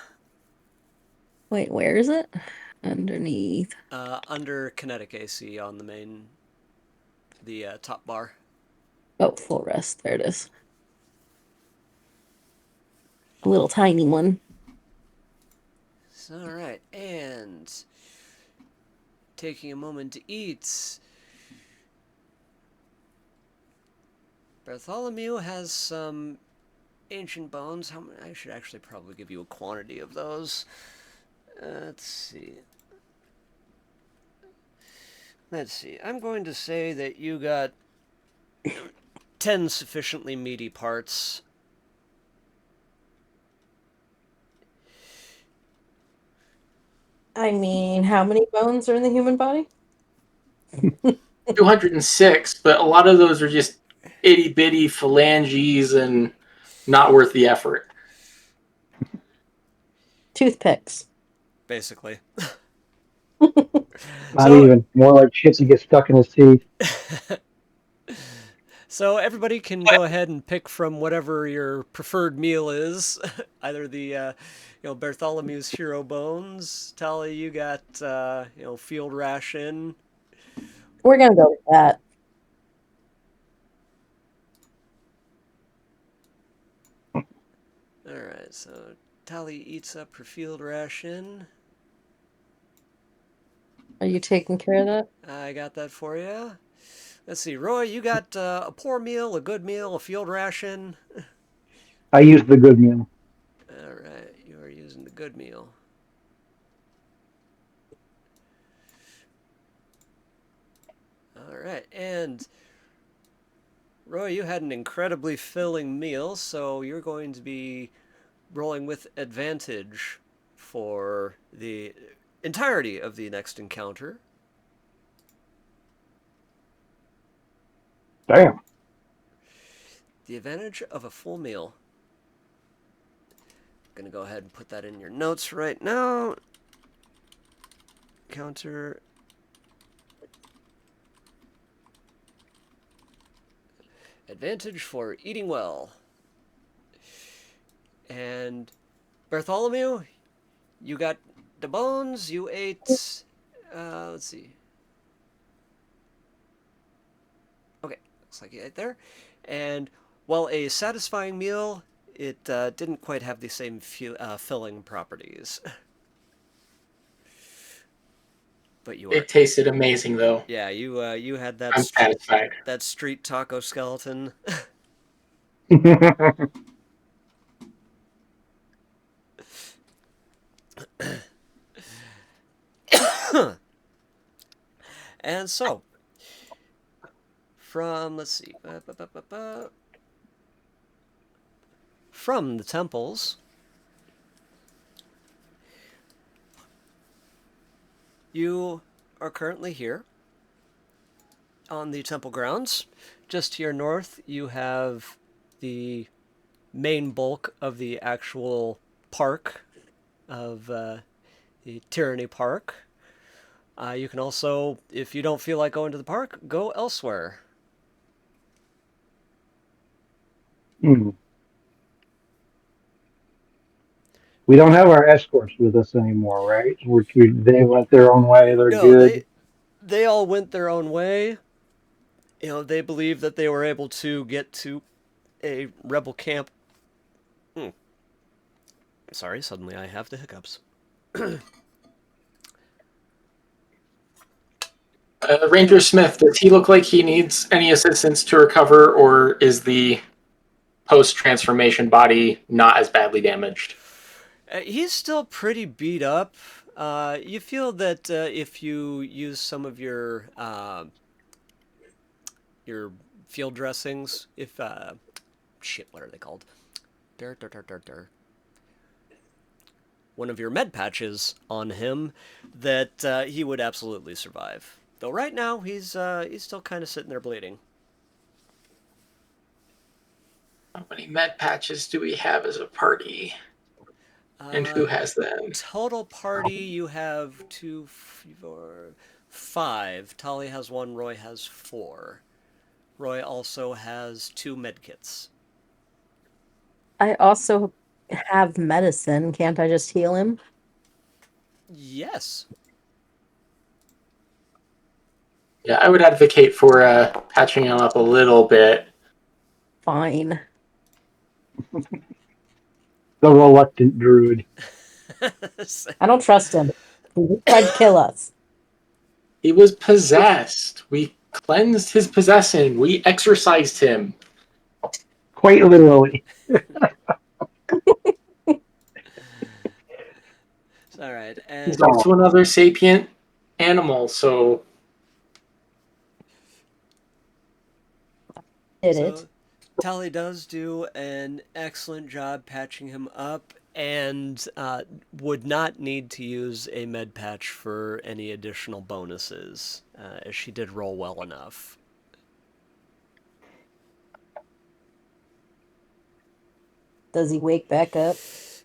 Wait, where is it? Underneath. Under kinetic AC on the top bar. Oh, full rest. There it is. A little tiny one. Alright, and taking a moment to eat. Bartholomew has some ancient bones. I should actually probably give you a quantity of those. Let's see. Let's see. I'm going to say that you got 10 sufficiently meaty parts. I mean, how many bones are in the human body? 206, but a lot of those are just itty bitty phalanges and not worth the effort. Toothpicks. Basically. Not So, even. More like shit to get stuck in his teeth. so everybody can go ahead and pick from whatever your preferred meal is. Either the, Bartholomew's hero bones. Tali, you got, field ration. We're gonna go with that. All right, so Tali eats up her field ration. Are you taking care of that? I got that for you. Let's see, Roy, you got a poor meal, a good meal, a field ration. I use the good meal. All right, you are using the good meal. All right, and Roy, you had an incredibly filling meal, so you're going to be rolling with advantage for the entirety of the next encounter. Damn. The advantage of a full meal. Gonna go ahead and put that in your notes right now. Counter. Advantage for eating well. And Bartholomew, you got the bones. You ate. Let's see. Okay, looks like you ate there. And while a satisfying meal, it didn't quite have the same filling properties. But you are, It tasted amazing, though. yeah, you had I'm satisfied. that street taco skeleton. And so, from let's see, from the temples, you are currently here on the temple grounds. Just to your north, you have the main bulk of the actual park of the Tyranny Park. You can also, if you don't feel like going to the park, go elsewhere. Hmm. We don't have our escorts with us anymore, right? They went their own way. They're No, good. they all went their own way. You know, they believe that they were able to get to a rebel camp. Sorry, suddenly I have the hiccups. Ranger Smith, does he look like he needs any assistance to recover, or is the post transformation body not as badly damaged? He's still pretty beat up. You feel that if you use some of your field dressings, if shit, what are they called? Dur, dur, dur, dur, dur. One of your med patches on him, that he would absolutely survive. Though right now he's still kind of sitting there bleeding. How many med patches do we have as a party? And who Uh, has them? Total party, you have 2, 4, 5. Tali has 1. Roy has 4. Roy also has 2 medkits. I also have medicine. Can't I just heal him? Yes. Yeah, I would advocate for patching him up a little bit. Fine. The reluctant druid. I don't trust him. He tried to kill us. He was possessed. We cleansed his possession. We exorcised him. Quite literally. All right, He's and also another sapient animal, so Did it. so Tali does do an excellent job patching him up, and would not need to use a med patch for any additional bonuses, as she did roll well enough. Does he wake back up?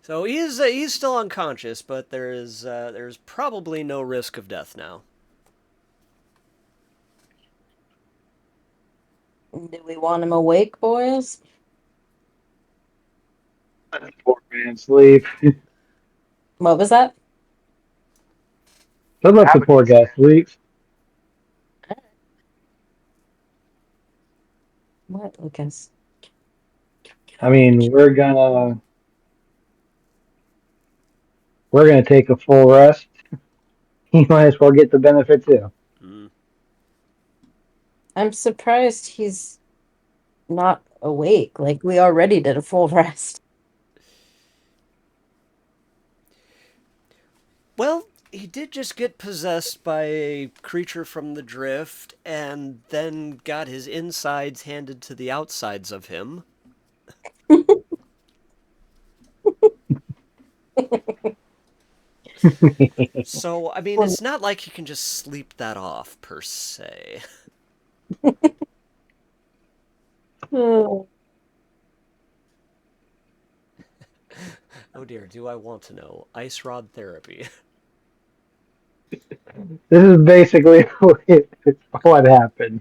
So he's still unconscious, but there's probably no risk of death now. Do we want him awake, boys? Poor man sleep. What was that? Don't let the poor guy sleep. What, Lucas? I mean, we're gonna take a full rest. He might as well get the benefit too. Mm. I'm surprised he's not awake. Like, we already did a full rest. Well, he did just get possessed by a creature from the drift, and then got his insides handed to the outsides of him. So, I mean, it's not like he can just sleep that off, per se. Oh, Oh dear, do I want to know? Ice rod therapy. This is basically what happened.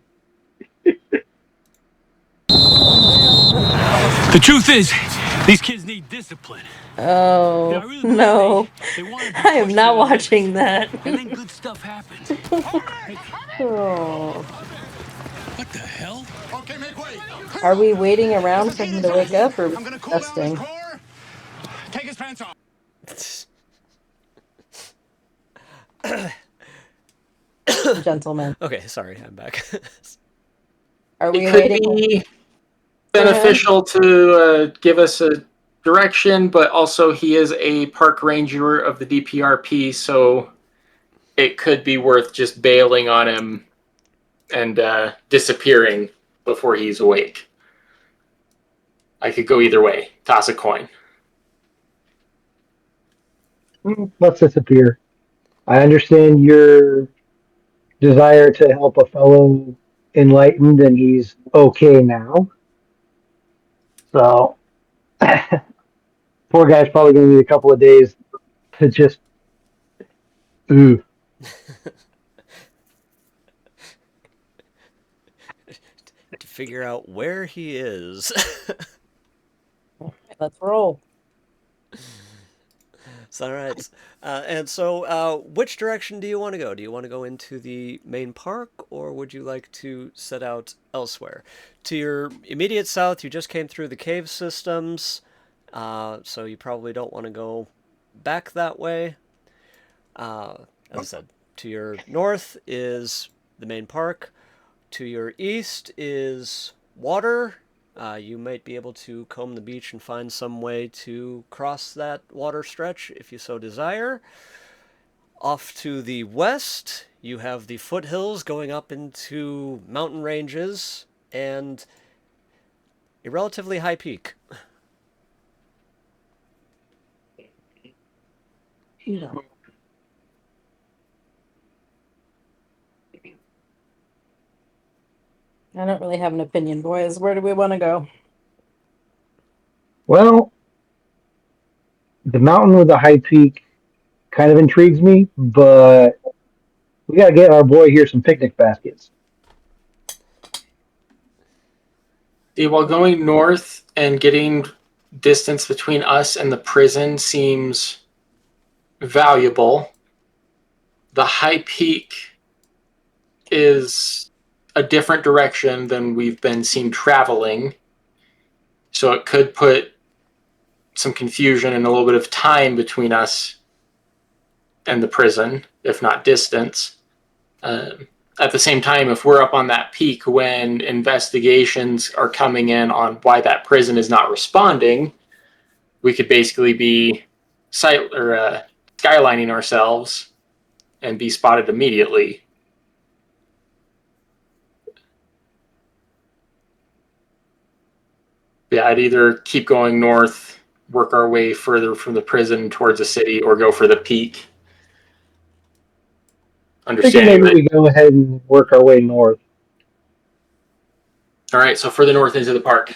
The truth is, these kids need discipline. oh I really believe no. they want to be I am pushed not to the watching limit, that. and then good stuff happens. Oh. What the hell? Okay, make way. Are we waiting around for him to wake up or I'm gonna cool down his resting? core. Take his pants off. gentleman. Okay, sorry, I'm back. Are It we could waiting be for him? beneficial to give us a direction, but also he is a park ranger of the DPRP, so it could be worth just bailing on him and disappearing before he's awake. I could go either way. Toss a coin. Let's disappear. I understand your desire to help a fellow enlightened, and he's okay now. So, poor guy's probably going to need a couple of days to just. Ooh. To figure out where he is. Let's roll. So, all right. And so, which direction do you want to go? Do you want to go into the main park, or would you like to set out elsewhere? To your immediate south, you just came through the cave systems, so you probably don't want to go back that way. As I said, to your north is the main park. To your east is water. You might be able to comb the beach and find some way to cross that water stretch if you so desire. Off to the west, you have the foothills going up into mountain ranges and a relatively high peak. I don't really have an opinion, boys. Where do we want to go? Well, the mountain with the high peak kind of intrigues me, but we got to get our boy here some picnic baskets. See, while going north and getting distance between us and the prison seems valuable, the high peak is a different direction than we've been seen traveling. So it could put some confusion and a little bit of time between us and the prison, if not distance. At the same time, if we're up on that peak when investigations are coming in on why that prison is not responding, we could basically be skylining ourselves and be spotted immediately. Yeah, I'd either keep going north, work our way further from the prison towards the city, or go for the peak. Thinking Understanding maybe that. we go ahead and work our way north. All right, so further north into the park.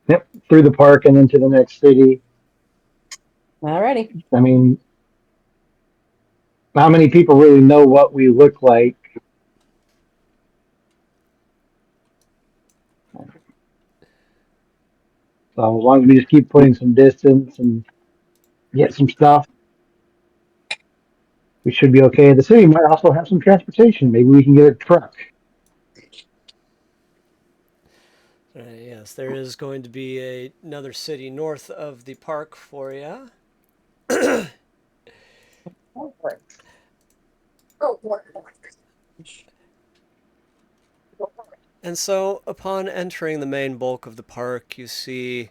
Yep, through the park and into the next city. Alrighty. I mean, how many people really know what we look like? So as long as we just keep putting some distance and get some stuff, we should be okay. The city might also have some transportation. Maybe we can get a truck. Yes, there is going to be another city north of the park for you. Go for it. Go for it. And so, upon entering the main bulk of the park, you see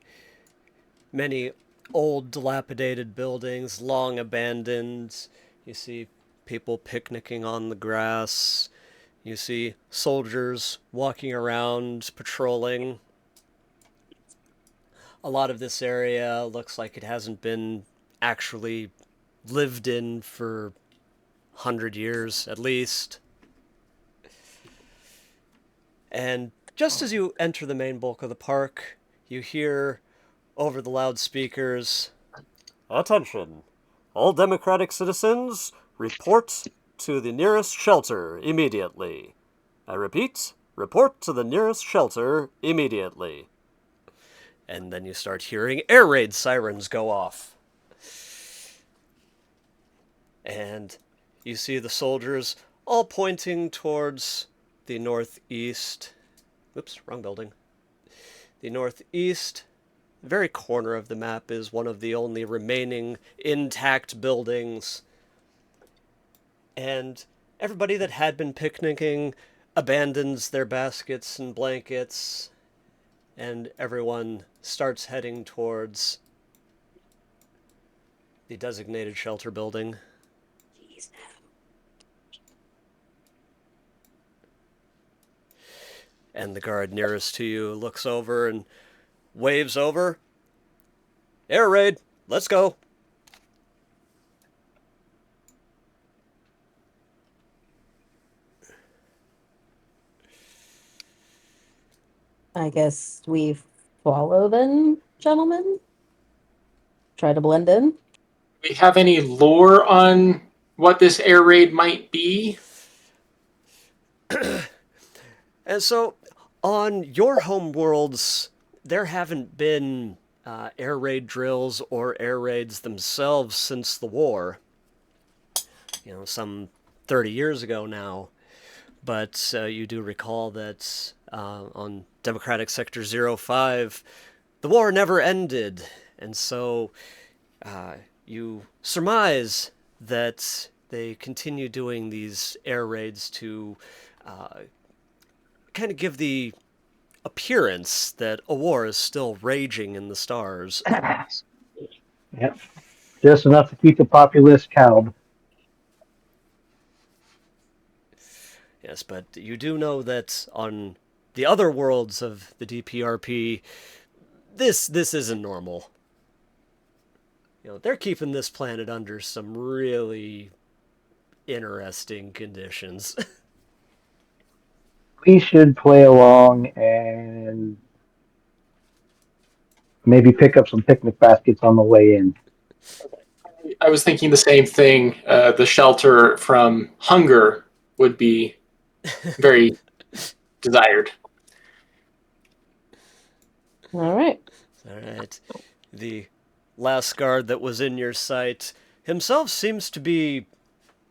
many old, dilapidated buildings, long abandoned. You see people picnicking on the grass. You see soldiers walking around, patrolling. A lot of this area looks like it hasn't been actually lived in for 100 years at least. And just as you enter the main bulk of the park, you hear over the loudspeakers, "Attention! All democratic citizens, report to the nearest shelter immediately. I repeat, report to the nearest shelter immediately." And then you start hearing air raid sirens go off. And you see the soldiers all pointing towards the northeast. Oops, wrong building. The northeast, very corner of the map, is one of the only remaining intact buildings. And everybody that had been picnicking abandons their baskets and blankets, and everyone starts heading towards the designated shelter building. And the guard nearest to you looks over and waves over. Air raid, let's go. I guess we follow then, gentlemen. Try to blend in. Do we have any lore on what this air raid might be? And so, on your home worlds, there haven't been air raid drills or air raids themselves since the war. Some 30 years ago now. But you do recall that on Democratic Sector 05, the war never ended. And so you surmise that they continue doing these air raids to kind of give the appearance that a war is still raging in the stars. Yep. Just enough to keep the populace cowed. Yes, but you do know that on the other worlds of the DPRP, this isn't normal. They're keeping this planet under some really interesting conditions. We should play along and maybe pick up some picnic baskets on the way in. I was thinking the same thing. The shelter from hunger would be very desired. All right. All right. The last guard that was in your sight himself seems to be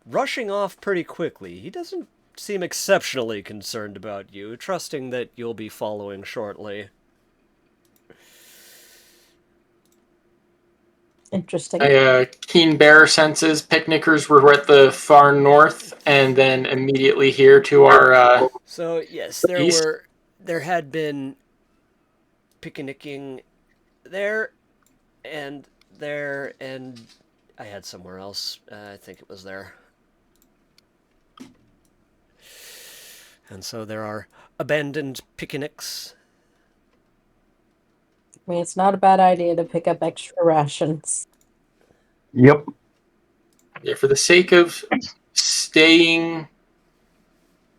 rushing off pretty quickly. He doesn't seem exceptionally concerned about you, trusting that you'll be following shortly. Interesting. Keen Bear senses picnickers were at the far north, and then immediately here to our So yes, east. there had been picnicking there and there, and I had somewhere else. I think it was there. And so there are abandoned picnics. I mean, it's not a bad idea to pick up extra rations. Yep. Yeah, for the sake of staying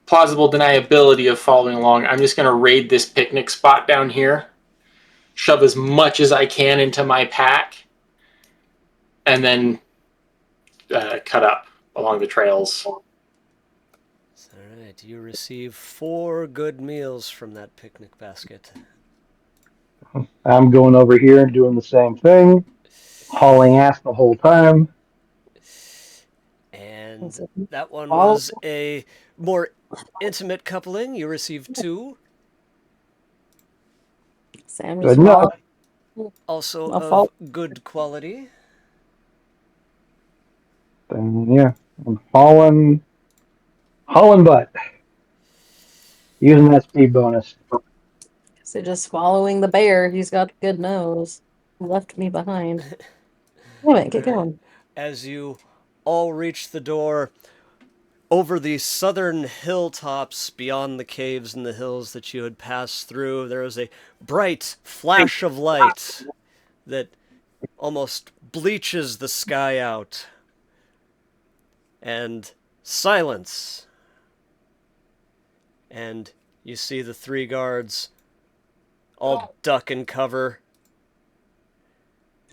plausible deniability of following along, I'm just going to raid this picnic spot down here, shove as much as I can into my pack, and then cut up along the trails. All right, you receive 4 good meals from that picnic basket. I'm going over here and doing the same thing, hauling ass the whole time. And that one was a more intimate coupling. You received 2. Sam Good just enough. Also I'll of good quality. And yeah, I'm hauling butt. Using that speed bonus. So just following the bear. He's got a good nose. He left me behind. Damn it, get going. As you all reach the door, over the southern hilltops beyond the caves and the hills that you had passed through, there is a bright flash of light that almost bleaches the sky out. And silence. And you see the 3 guards all duck and cover.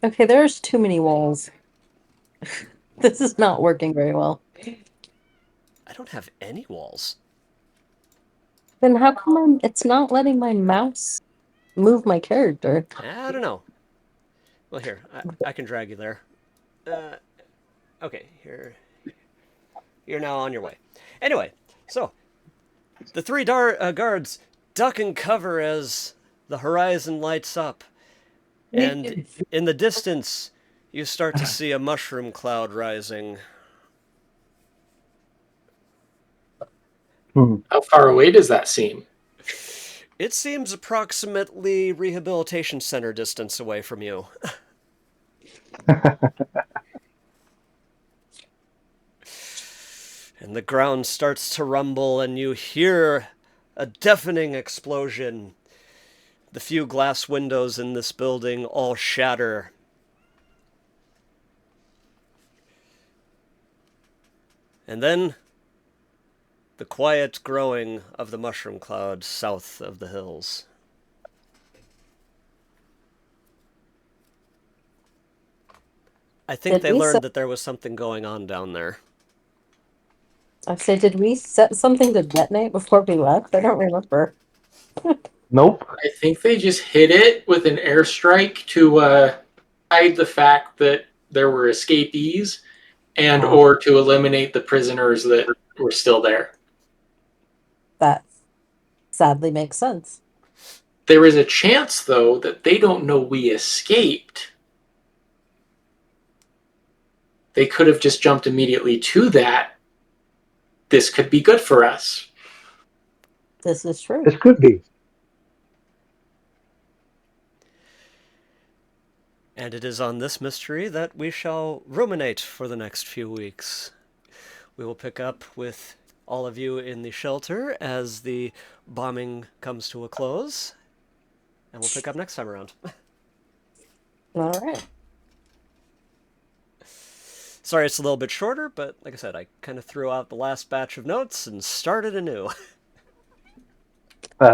Okay, there's too many walls. This is not working very well. I don't have any walls. Then how come it's not letting my mouse move my character? I don't know. Well, here, I can drag you there. Okay, here. You're now on your way. Anyway, so the 3 guards duck and cover as the horizon lights up. And in the distance, you start to see a mushroom cloud rising. How far away does that seem? It seems approximately rehabilitation center distance away from you. And the ground starts to rumble, and you hear a deafening explosion. The few glass windows in this building all shatter. And then the quiet growing of the mushroom cloud south of the hills. I think Did they we learned set, that there was something going on down there. I say, did we set something to detonate before we left? I don't remember. Nope. I think they just hit it with an airstrike to hide the fact that there were escapees and or to eliminate the prisoners that were still there. That sadly makes sense. There is a chance, though, that they don't know we escaped. They could have just jumped immediately to that. This could be good for us. This is true. This could be. And it is on this mystery that we shall ruminate for the next few weeks. We will pick up with all of you in the shelter as the bombing comes to a close. And we'll pick up next time around. All right. Sorry it's a little bit shorter, but like I said, I kind of threw out the last batch of notes and started anew. That's